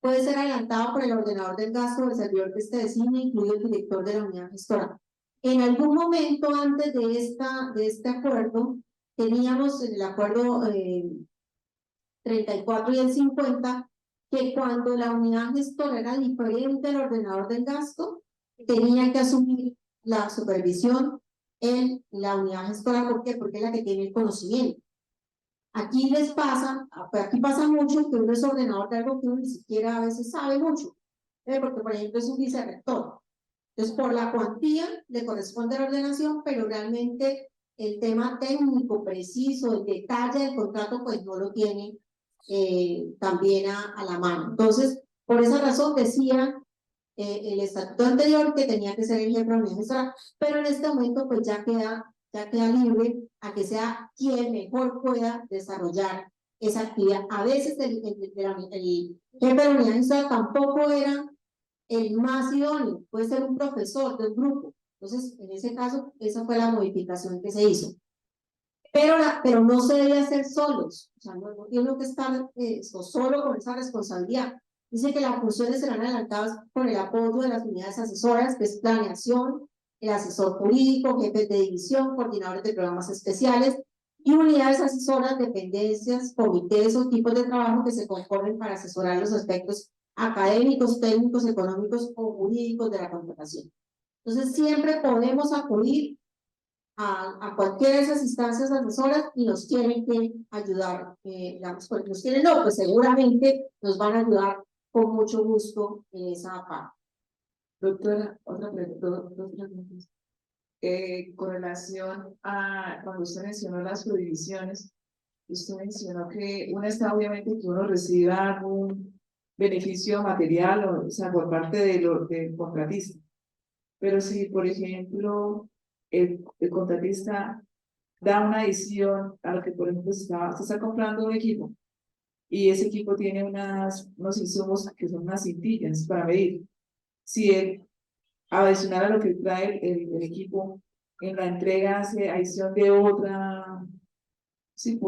Puede ser adelantado por el ordenador del gasto del servidor que esté designe, incluido el director de la unidad gestora. En algún momento antes de este acuerdo, teníamos en el acuerdo 34 y el 50, que cuando la unidad gestora era diferente del ordenador del gasto, tenía que asumir la supervisión en la unidad gestora. ¿Por qué? Porque es la que tiene el conocimiento. Aquí les pasa, aquí pasa mucho que uno es ordenador de algo que uno ni siquiera a veces sabe mucho, porque por ejemplo es un vicerrector. Entonces, por la cuantía le corresponde la ordenación, pero realmente el tema técnico preciso, el detalle del contrato, pues no lo tiene también a la mano. Entonces, por esa razón decía el estatuto anterior que tenía que ser el jefe de la unidad gestora, pero en este momento pues ya queda libre a que sea quien mejor pueda desarrollar esa actividad. A veces el jefe de la unidad gestora tampoco era el más idóneo, puede ser un profesor del grupo. Entonces, en ese caso, esa fue la modificación que se hizo. Pero no se debe hacer solos, o sea, no tiene que estar solo con esa responsabilidad. Dice que las funciones serán adelantadas con el apoyo de las unidades asesoras, que es planeación, el asesor jurídico, jefes de división, coordinadores de programas especiales y unidades asesoras, dependencias, comités o tipos de trabajo que se conformen para asesorar los aspectos académicos, técnicos, económicos o jurídicos de la contratación. Entonces, siempre podemos acudir a cualquiera de esas instancias asesoras y nos tienen que ayudar, porque nos tienen, no, pues seguramente nos van a ayudar con mucho gusto en esa parte. Doctora, otra pregunta, dos preguntas. Con relación a cuando usted mencionó las subdivisiones, usted mencionó que una está obviamente que uno reciba algún beneficio material, o sea, por parte del contratista. Pero si, por ejemplo, el contratista da una adición a lo que, por ejemplo, se está comprando un equipo y ese equipo tiene unos insumos que son unas cintillas para medir. Si él, adicional a lo que trae el equipo, en la entrega hace adición de otra, sí,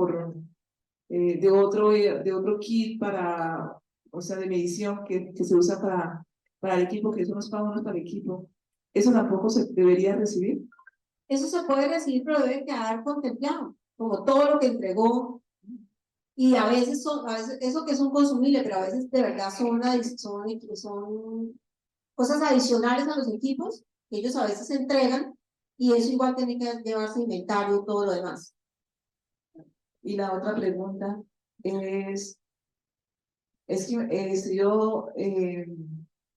de otro kit para, o sea, de medición que se usa para el equipo, que son los pagos para el equipo, ¿eso tampoco se debería recibir? Eso se puede recibir, pero debe quedar contemplado, como todo lo que entregó. Y a veces eso que es un consumible, pero a veces de verdad son cosas adicionales a los equipos que ellos a veces entregan y eso igual tiene que llevarse inventario y todo lo demás. Y la otra pregunta es que yo,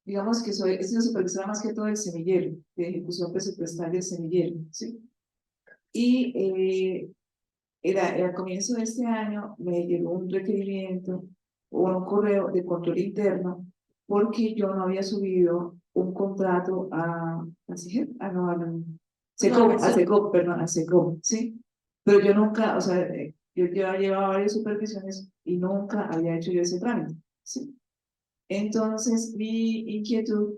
digamos que he sido supervisora más que todo del semillero, de ejecución presupuestal del semillero, ¿sí? Y al comienzo de este año me llegó un requerimiento o un correo de control interno porque yo no había subido un contrato a SEGEP, no, a SECOP, perdón, a SECOP, ¿sí? Pero yo nunca, o sea, yo ya llevaba varias supervisiones y nunca había hecho yo ese trámite, ¿sí? Entonces, mi inquietud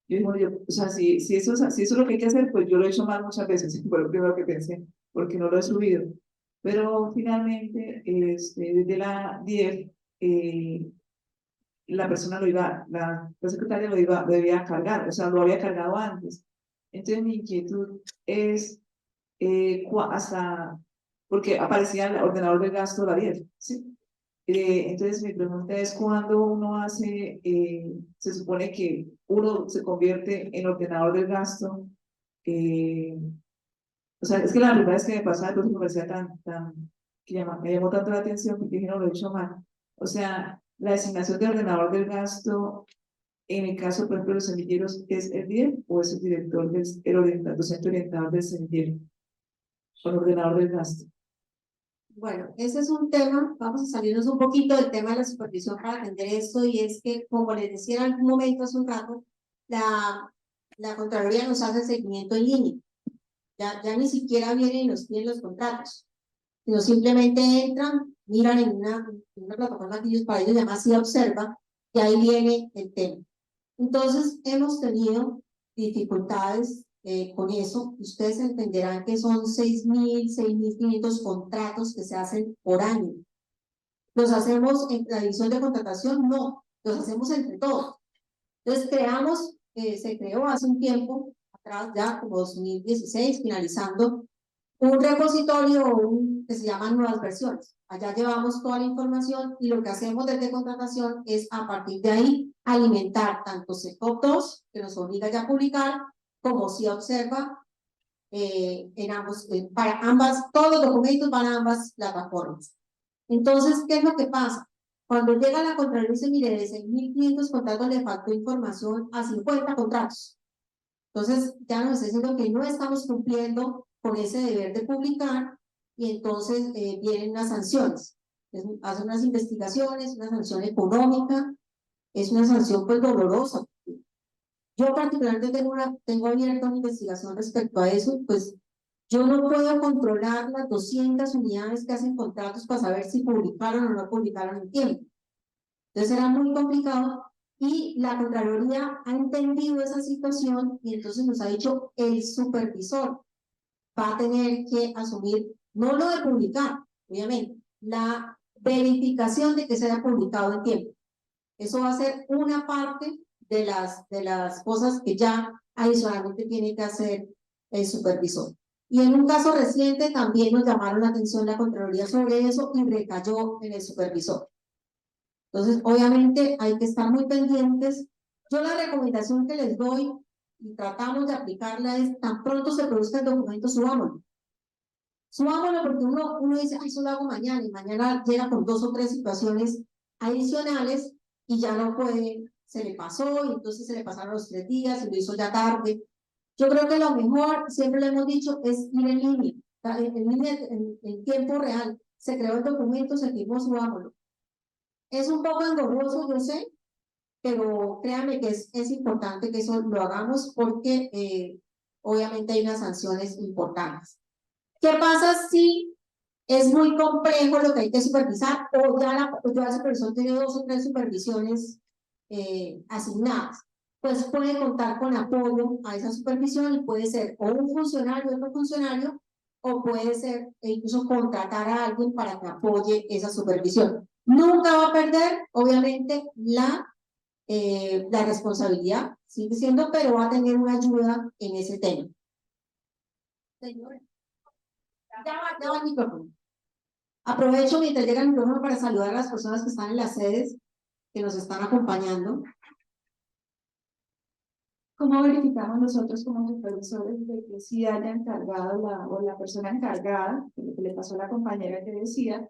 Yo digo, o sea, si eso es lo que hay que hacer, pues yo lo he hecho mal muchas veces, fue lo primero que pensé, porque no lo he subido. Pero finalmente, desde la DIEF, la persona la secretaria lo debía cargar, o sea, lo había cargado antes. Entonces mi inquietud es hasta, porque aparecía el ordenador de gasto de la DIEF, ¿sí? Entonces mi pregunta es cuando uno hace, se supone que uno se convierte en ordenador del gasto, eh, o sea, es que la primera vez que me pasaba, entonces me parecía me llamó tanto la atención que dije, no, lo he hecho mal. O sea, la designación de ordenador del gasto, en el caso, por ejemplo, de los semilleros, ¿es el DIEF o es el director docente orientador del semillero? O el ordenador del gasto. Bueno, ese es un tema, vamos a salirnos un poquito del tema de la supervisión para atender esto, y es que, como les decía en algún momento hace un rato, la Contraloría nos hace seguimiento en línea. Ya ni siquiera vienen y nos piden los contratos, sino simplemente entran, miran en una plataforma que ellos, para ellos llama así Observa, y ahí viene el tema. Entonces, hemos tenido dificultades con eso. Ustedes entenderán que son 6.500 contratos que se hacen por año. ¿Los hacemos en la división de contratación? No, los hacemos entre todos. Entonces, se creó hace un tiempo atrás, ya como 2016, finalizando, un repositorio que se llama Nuevas Versiones. Allá llevamos toda la información, y lo que hacemos desde contratación es, a partir de ahí, alimentar tanto SECOP 2, que nos obliga ya a publicar, como si observa para ambas, todos los documentos van a ambas plataformas. Entonces, ¿qué es lo que pasa? Cuando llega la Contraloría y dice, mire, de 6.500 contratos le faltó información a 50 contratos. Entonces, ya nos está diciendo que no estamos cumpliendo con ese deber de publicar, y entonces vienen las sanciones. Hacen unas investigaciones, una sanción económica, es una sanción pues dolorosa. Yo particularmente tengo abierta una investigación respecto a eso, pues yo no puedo controlar las 200 unidades que hacen contratos para saber si publicaron o no publicaron en tiempo. Entonces era muy complicado, y la Contraloría ha entendido esa situación, y entonces nos ha dicho, el supervisor va a tener que asumir, no lo de publicar, obviamente, la verificación de que se haya publicado en tiempo. Eso va a ser una parte de las cosas que ya adicionalmente tiene que hacer el supervisor. Y en un caso reciente también nos llamaron la atención la Contraloría sobre eso, y recayó en el supervisor. Entonces, obviamente, hay que estar muy pendientes. Yo la recomendación que les doy, y tratamos de aplicarla, es: tan pronto se produzca el documento, subámoslo. Subámoslo, porque uno dice, ay, eso lo hago mañana, y mañana llega con 2 o 3 situaciones adicionales, y ya no puede, se le pasó, y entonces se le pasaron los 3 días, y lo hizo ya tarde. Yo creo que lo mejor, siempre lo hemos dicho, es ir en línea, en tiempo real. Se creó el documento, seguimos, subámoslo. Es un poco engorroso, yo sé, pero créanme que es importante que eso lo hagamos, porque obviamente hay unas sanciones importantes. ¿Qué pasa si es muy complejo lo que hay que supervisar, o ya el supervisor tiene 2 o 3 supervisiones asignadas? Pues puede contar con apoyo a esa supervisión, y puede ser o un funcionario, otro funcionario, o puede ser incluso contratar a alguien para que apoye esa supervisión. Nunca va a perder, obviamente, la responsabilidad, sigue siendo, pero va a tener una ayuda en ese tema. Señora, ya va el micrófono. Aprovecho mientras llega el micrófono para saludar a las personas que están en las sedes, que nos están acompañando. ¿Cómo verificamos nosotros como supervisores de que sí haya encargado o la persona encargada, que le pasó a la compañera que decía,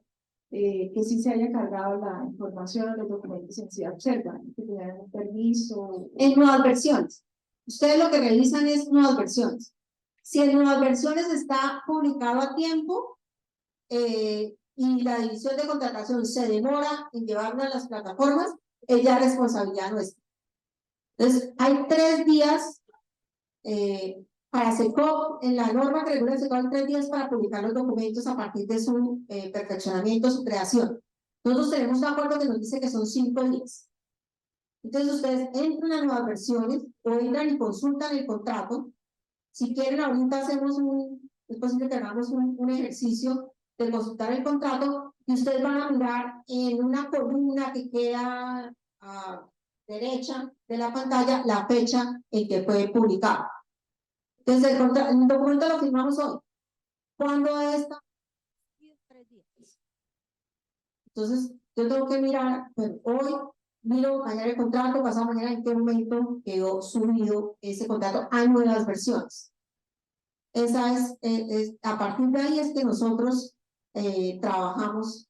que sí se haya cargado la información de los documentos en sí? Observan que tengan un permiso. En nuevas versiones. Ustedes lo que revisan es nuevas versiones. Si en nuevas versiones está publicado a tiempo, y la división de contratación se demora en llevarlo a las plataformas, es ya responsabilidad nuestra. Entonces, hay 3 días para SECOP, en la norma que regula SECOP, hay 3 días para publicar los documentos a partir de su perfeccionamiento, su creación. Nosotros tenemos un acuerdo que nos dice que son 5 días. Entonces ustedes entran a nuevas versiones o entran y consultan el contrato. Si quieren, ahorita es posible que hagamos un ejercicio de consultar el contrato y ustedes van a mirar en una columna que queda a derecha de la pantalla la fecha en que fue publicado. Entonces el documento lo firmamos hoy. ¿Cuándo está? 3 días. Entonces yo tengo que mirar, bueno, hoy miro mañana el contrato, pasado mañana en qué momento quedó subido ese contrato a nuevas versiones. Esa a partir de ahí es que nosotros trabajamos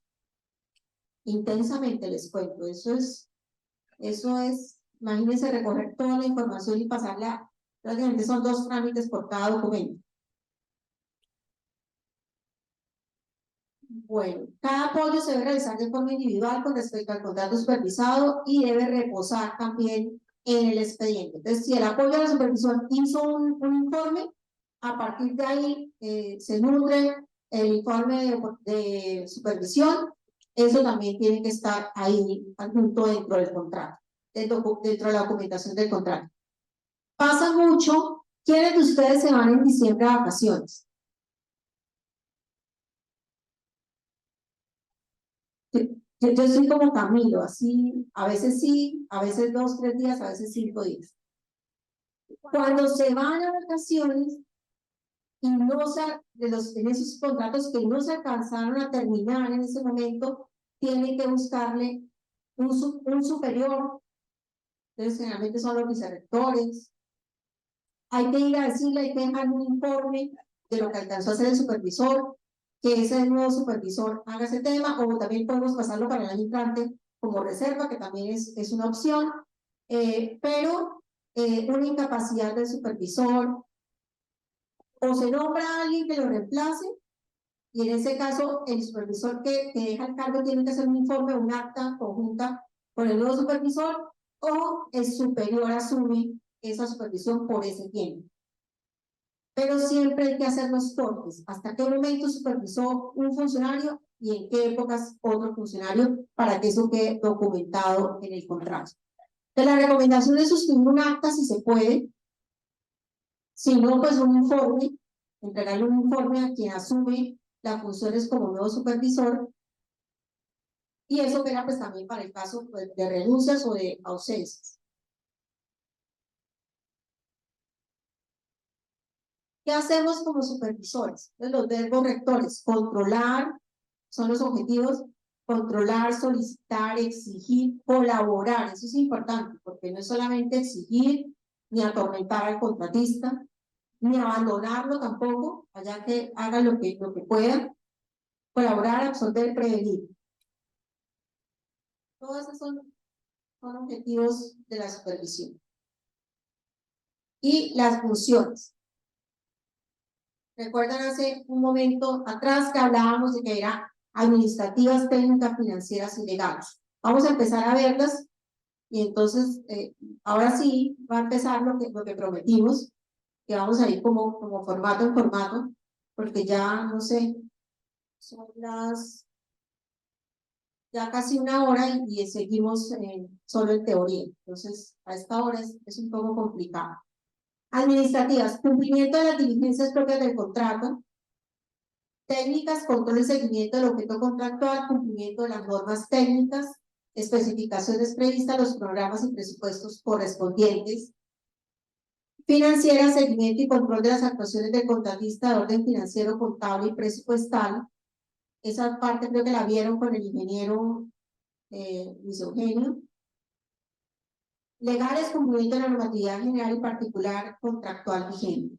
intensamente, les cuento. Eso es, imagínense recoger toda la información y pasarla, prácticamente son 2 trámites por cada documento. Bueno, cada apoyo se debe realizar de forma individual con respecto al contrato supervisado y debe reposar también en el expediente. Entonces, si el apoyo a la supervisión hizo un informe, a partir de ahí se nutre el informe de supervisión, eso también tiene que estar ahí adjunto dentro del contrato, dentro de la documentación del contrato. Pasa mucho, ¿quiénes de ustedes se van en diciembre a vacaciones? Yo soy como Camilo, así, a veces 2, 3 días, a veces 5 días. Cuando se van a vacaciones y en esos contratos que no se alcanzaron a terminar en ese momento, tienen que buscarle un superior. Entonces, generalmente son los vicerrectores. Hay que ir a decirle, hay que dejar un informe de lo que alcanzó a hacer el supervisor, que ese nuevo supervisor haga ese tema, o también podemos pasarlo para el año entrante como reserva, que también es una opción, pero una incapacidad del supervisor, o se nombra a alguien que lo reemplace, y en ese caso el supervisor que deja el cargo tiene que hacer un informe, un acta conjunta con el nuevo supervisor, o el superior asume esa supervisión por ese tiempo. Pero siempre hay que hacer los cortes. ¿Hasta qué momento supervisó un funcionario y en qué épocas otro funcionario para que eso quede documentado en el contrato? De la recomendación es suscribir un acta si se puede. Si no, pues un informe, entregarle un informe a quien asume las funciones como nuevo supervisor. Y eso opera pues también para el caso pues, de renuncias o de ausencias. ¿Qué hacemos como supervisores? Los verbos rectores, controlar, son los objetivos, controlar, solicitar, exigir, colaborar, eso es importante, porque no es solamente exigir, ni atormentar al contratista, ni abandonarlo tampoco, allá que haga lo que pueda, colaborar, absorber, prevenir. Todos esos son objetivos de la supervisión. Y las funciones. ¿Recuerdan hace un momento atrás que hablábamos de que eran administrativas, técnicas, financieras y legales? Vamos a empezar a verlas y entonces ahora sí va a empezar lo que prometimos, que vamos a ir como formato en formato, porque ya, no sé, son ya casi 1 hora y seguimos solo en teoría. Entonces, a esta hora es un poco complicado. Administrativas, cumplimiento de las diligencias propias del contrato. Técnicas, control y seguimiento del objeto contractual, cumplimiento de las normas técnicas, especificaciones previstas, los programas y presupuestos correspondientes. Financiera, seguimiento y control de las actuaciones del contratista de orden financiero, contable y presupuestal. Esa parte creo que la vieron con el ingeniero Luis Eugenio. Legales, cumplimiento de la normatividad general y particular contractual vigente.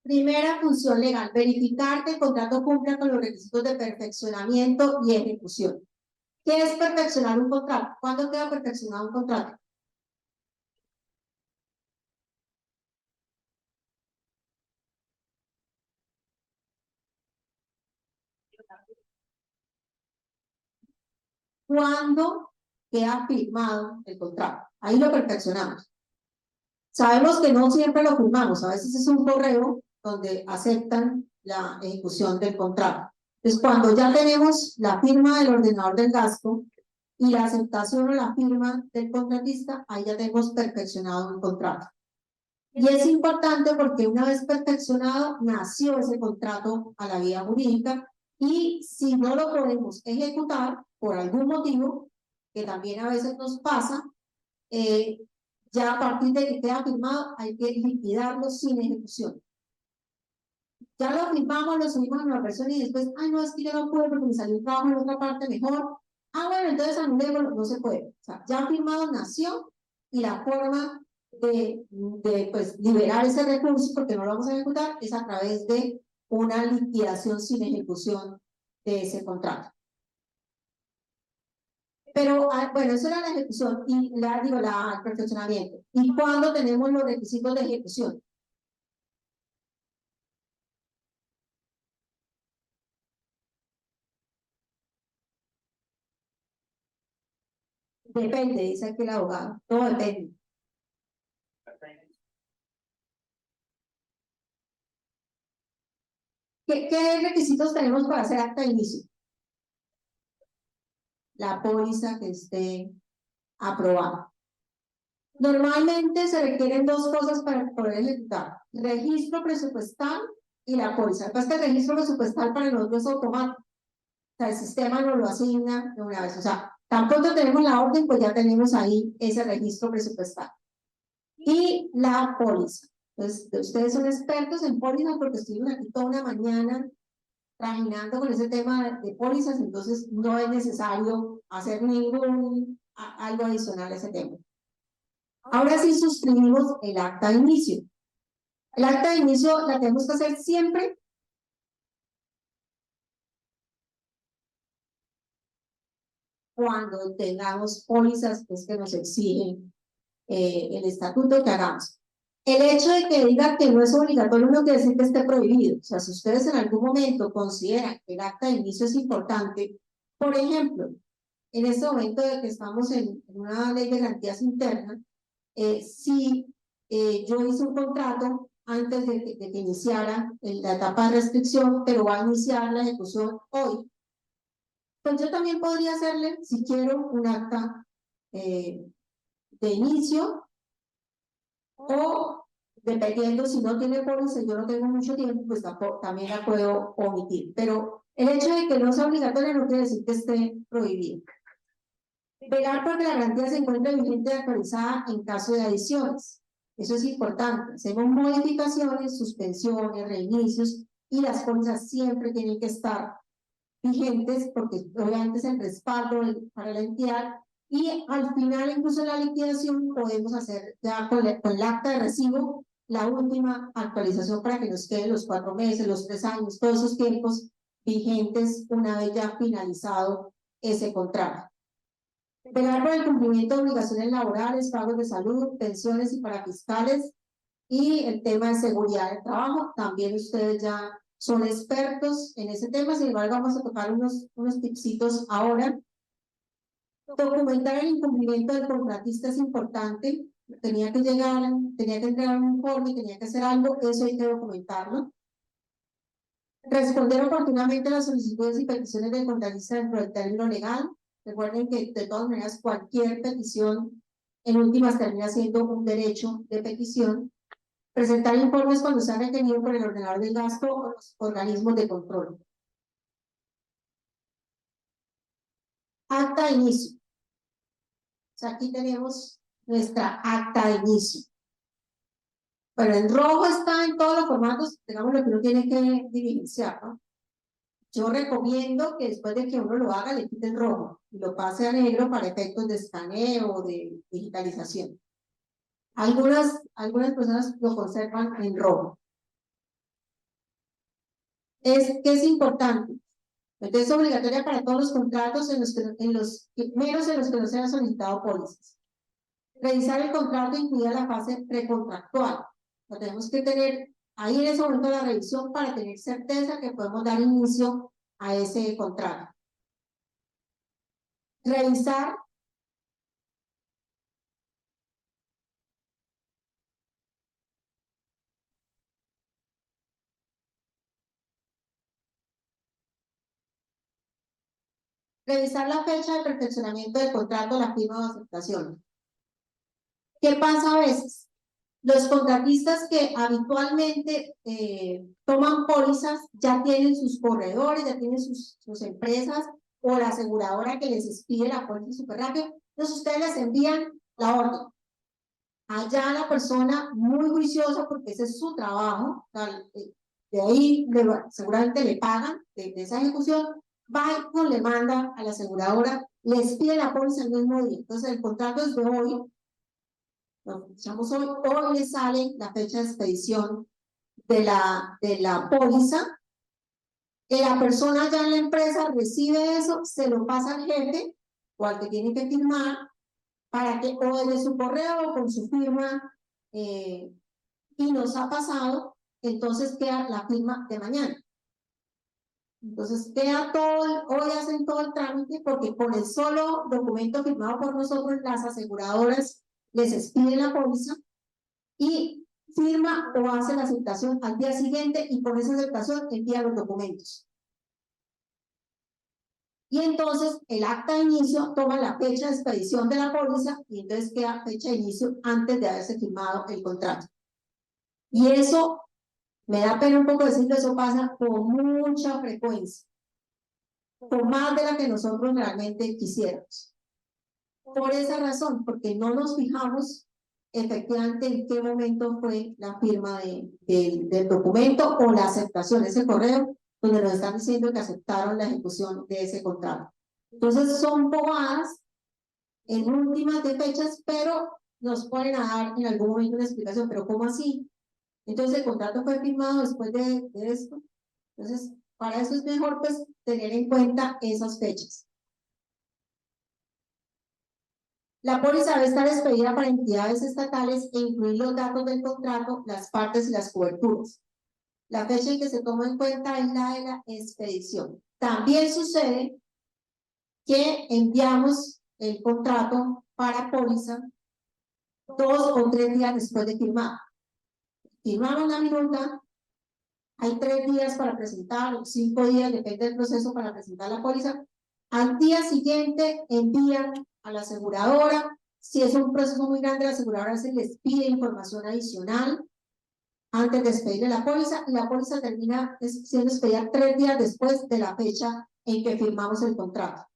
Primera función legal, verificar que el contrato cumpla con los requisitos de perfeccionamiento y ejecución. ¿Qué es perfeccionar un contrato? ¿Cuándo queda perfeccionado un contrato? ¿Cuándo queda firmado el contrato? Ahí lo perfeccionamos. Sabemos que no siempre lo firmamos, a veces es un correo donde aceptan la ejecución del contrato. Entonces, cuando ya tenemos la firma del ordenador del gasto y la aceptación o la firma del contratista, ahí ya tenemos perfeccionado un contrato. Y es importante porque una vez perfeccionado, nació ese contrato a la vía jurídica y si no lo podemos ejecutar por algún motivo, que también a veces nos pasa, ya a partir de que queda firmado hay que liquidarlo sin ejecución. Ya lo firmamos, lo subimos a una persona y después, ay no, es que yo no puedo porque me salió un trabajo en otra parte mejor. Ah, bueno, entonces anulémoslo, no se puede. O sea, ya firmado nació y la forma de pues, liberar ese recurso, porque no lo vamos a ejecutar, es a través de una liquidación sin ejecución de ese contrato. Pero, bueno, eso era la ejecución y digo, el perfeccionamiento. ¿Y cuándo tenemos los requisitos de ejecución? Depende, dice aquí el abogado. Todo depende. ¿Qué requisitos tenemos para hacer acta de inicio? La póliza que esté aprobada. Normalmente se requieren dos cosas para poder ejecutar: registro presupuestal y la póliza. Pues que el registro presupuestal para nosotros es automático. O sea, el sistema nos lo asigna de una vez. O sea, tan pronto tenemos la orden, pues ya tenemos ahí ese registro presupuestal. Y la póliza. Entonces, ustedes son expertos en póliza porque estuvimos aquí toda una mañana trabajando con ese tema de pólizas, entonces no es necesario hacer algo adicional a ese tema. Ahora sí suscribimos el acta de inicio. El acta de inicio la tenemos que hacer siempre cuando tengamos pólizas pues, que nos exigen el estatuto que hagamos. El hecho de que diga que no es obligatorio no quiere decir que esté prohibido. O sea, si ustedes en algún momento consideran que el acta de inicio es importante, por ejemplo, en este momento de que estamos en una ley de garantías internas, si yo hice un contrato antes de que iniciara la etapa de restricción, pero va a iniciar la ejecución hoy, pues yo también podría hacerle, si quiero, un acta de inicio o dependiendo si no tiene póliza y yo no tengo mucho tiempo, pues también la puedo omitir. Pero el hecho de que no sea obligatoria no quiere decir que esté prohibido. Velar porque la garantía se encuentre vigente y actualizada en caso de adiciones. Eso es importante. Hacemos modificaciones, suspensiones, reinicios y las pólizas siempre tienen que estar vigentes porque obviamente es el respaldo para la entidad y al final incluso en la liquidación podemos hacer ya con el acta de recibo la última actualización para que nos queden los 4 meses, los 3 años, todos esos tiempos vigentes una vez ya finalizado ese contrato. Velar por el cumplimiento de obligaciones laborales, pagos de salud, pensiones y parafiscales y el tema de seguridad del trabajo. También ustedes ya son expertos en ese tema, sin embargo vamos a tocar unos tipsitos ahora. Documentar el incumplimiento del contratista es importante. Tenía que entregar un informe, tenía que hacer algo, eso hay que documentarlo. Responder oportunamente a las solicitudes y peticiones del contratista dentro del término legal. Recuerden que de todas maneras cualquier petición en últimas termina siendo un derecho de petición. Presentar informes cuando sea requerido por el ordenador del gasto o los organismos de control. Acta de inicio. O sea, aquí tenemos nuestra acta de inicio. Bueno, en rojo está en todos los formatos, digamos lo que uno tiene que diligenciar, ¿no? Yo recomiendo que después de que uno lo haga, le quite el rojo y lo pase a negro para efectos de escaneo o de digitalización. Algunas personas lo conservan en rojo. ¿Qué es importante? Entonces es obligatoria para todos los contratos menos en los que no se han solicitado pólizas. Revisar el contrato incluida la fase precontractual. Lo tenemos que tener ahí en ese momento la revisión para tener certeza que podemos dar inicio a ese contrato. Revisar Revisar la fecha de perfeccionamiento del contrato, la firma o aceptación. ¿Qué pasa a veces? Los contratistas que habitualmente toman pólizas ya tienen sus corredores, ya tienen sus empresas o la aseguradora que les expide la póliza súper rápido. Entonces ustedes les envían la orden. Allá la persona muy juiciosa, porque ese es su trabajo, de ahí seguramente le pagan de esa ejecución, va y le manda a la aseguradora, les pide la póliza el mismo día. Entonces el contrato es de hoy, lo echamos hoy le sale la fecha de expedición de la póliza, que la persona ya en la empresa recibe eso, se lo pasa al jefe o al que tiene que firmar, para que o desde su correo o con su firma, y nos ha pasado, entonces queda la firma de mañana. Entonces queda todo, hoy hacen todo el trámite, porque con el solo documento firmado por nosotros, las aseguradoras les expiden la póliza y firma o hace la aceptación al día siguiente, y con esa aceptación envía los documentos. Y entonces el acta de inicio toma la fecha de expedición de la póliza y entonces queda fecha de inicio antes de haberse firmado el contrato. Y eso, me da pena un poco decirlo, eso pasa con mucha frecuencia, con más de la que nosotros realmente quisiéramos. Por esa razón, porque no nos fijamos efectivamente en qué momento fue la firma del documento o la aceptación, ese correo donde nos están diciendo que aceptaron la ejecución de ese contrato. Entonces son bobadas en últimas de fechas, pero nos pueden dar en algún momento una explicación, pero ¿cómo así? Entonces el contrato fue firmado después de esto. Entonces, para eso es mejor pues tener en cuenta esas fechas. La póliza debe estar expedida para entidades estatales e incluir los datos del contrato, las partes y las coberturas. La fecha en que se toma en cuenta es la de la expedición. También sucede que enviamos el contrato para póliza 2 o 3 días después de firmar. Firmamos la minuta, hay 3 días para presentar, 5 días, depende del proceso para presentar la póliza. Al día siguiente envían a la aseguradora. Si es un proceso muy grande, la aseguradora se les pide información adicional antes de expedirle la póliza, y la póliza termina siendo expedida 3 días después de la fecha en que firmamos el contrato.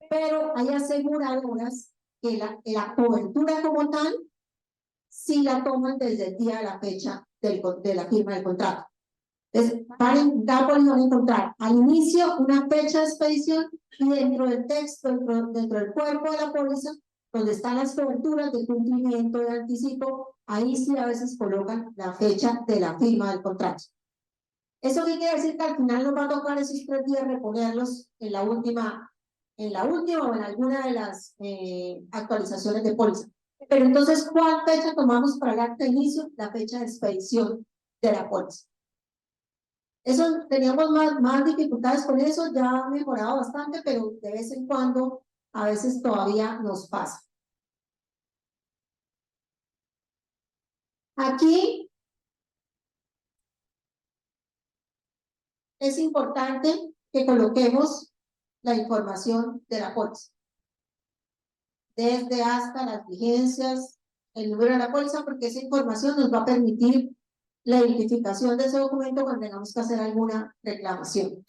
Pero hay aseguradoras que la cobertura como tal sí la toman desde el día de la fecha de la firma del contrato. Entonces, cada póliza van a encontrar al inicio una fecha de expedición, y dentro del texto, dentro del cuerpo de la póliza, donde están las coberturas de cumplimiento, de anticipo, ahí sí a veces colocan la fecha de la firma del contrato. ¿Eso qué quiere decir? Que al final nos va a tocar esos 3 días reponerlos en la última o en alguna de las actualizaciones de póliza. Pero entonces, ¿cuál fecha tomamos para el acta de inicio? La fecha de expedición de la póliza. Eso, teníamos más dificultades con eso, ya ha mejorado bastante, pero de vez en cuando, a veces todavía nos pasa. Aquí es importante que coloquemos la información de la póliza, desde hasta las vigencias, el número de la póliza, porque esa información nos va a permitir la identificación de ese documento cuando tengamos que hacer alguna reclamación.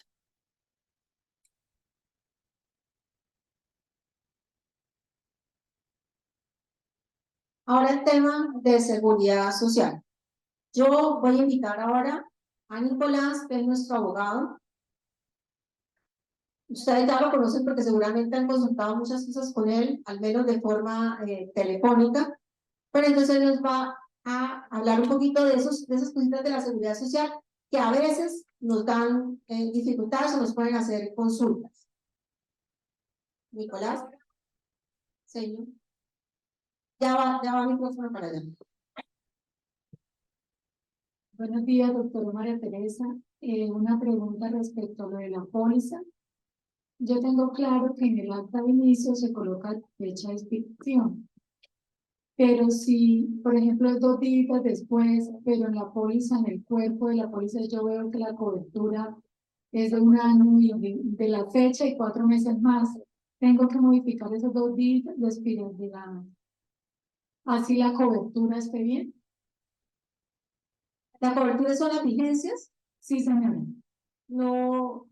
Ahora el tema de seguridad social. Yo voy a invitar ahora a Nicolás, que es nuestro abogado. Ustedes ya lo conocen porque seguramente han consultado muchas cosas con él, al menos de forma telefónica, pero entonces él nos va a hablar un poquito de esas cositas de la seguridad social que a veces nos dan dificultades o nos pueden hacer consultas. Nicolás. Señor. Ya va el micrófono para allá. Buenos días, doctora María Teresa. Una pregunta respecto a lo de la póliza. Yo tengo claro que en el acta de inicio se coloca fecha de expedición, pero si, por ejemplo, es 2 días después, pero en la póliza, en el cuerpo de la póliza, yo veo que la cobertura es de 1 año y de la fecha y 4 meses más, tengo que modificar esos 2 días de expirar de así la cobertura esté bien. La cobertura son las vigencias, Sí, señora. no,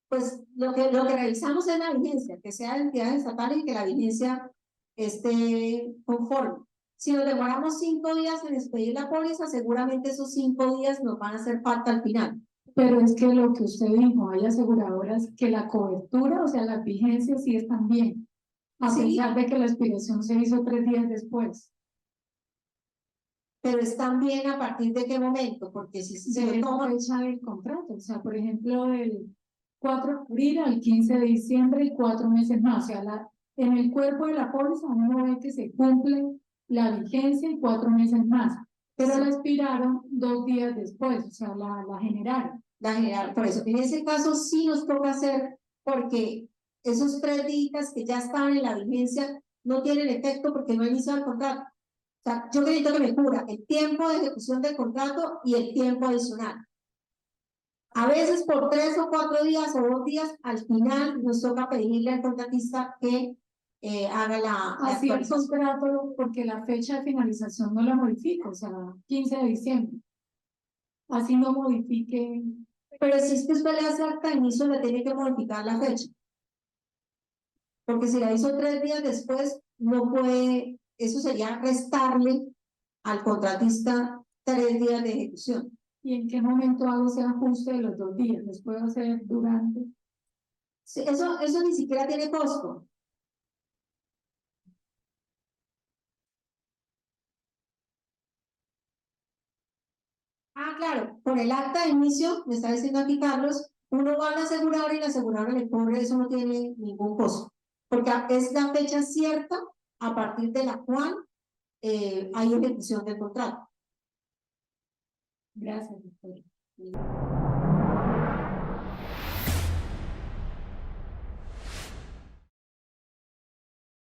pues lo que revisamos es la vigencia, que sea de entidades estatales y que la vigencia esté conforme. Si nos demoramos 5 días en expedir la póliza, seguramente esos 5 días nos van a hacer falta al final. Pero es que lo que usted dijo, hay aseguradoras que la cobertura, o sea, las vigencias sí están bien, a Sí. pesar de que la expiración se hizo 3 días después. Pero están bien a partir de qué momento, porque si De yo la tomo, fecha del contrato, o sea, por ejemplo, del 4 de abril al 15 de diciembre y 4 meses más, o sea, en el cuerpo de la póliza uno ve que se cumple la vigencia y 4 meses más, pero Sí. la expiraron 2 días después, o sea, la generaron. la general, por eso, en ese caso sí nos toca hacer, porque esos 3 días que ya estaban en la vigencia no tienen efecto porque no inició el contrato. O sea, yo necesito que me cubra el tiempo de ejecución del contrato y el tiempo adicional. A veces por 3 o 4 días o 2 días, al final nos toca pedirle al contratista que haga la Así el actualización. contrato, porque la fecha de finalización no la modifico, o sea, 15 de diciembre. Así no modifique. Pero si es que usted le hace acta de inicio, le tiene que modificar la fecha. Porque si la hizo 3 días después, no puede, eso sería restarle al contratista 3 días de ejecución. ¿Y en qué momento hago ese ajuste de los 2 días? ¿Los puedo hacer durante? Sí, eso ni siquiera tiene costo. Ah, claro, con el acta de inicio, me está diciendo aquí Carlos, uno va a la aseguradora y la aseguradora le cobre, eso no tiene ningún costo, porque es la fecha cierta a partir de la cual hay ejecución del contrato. Gracias, doctor.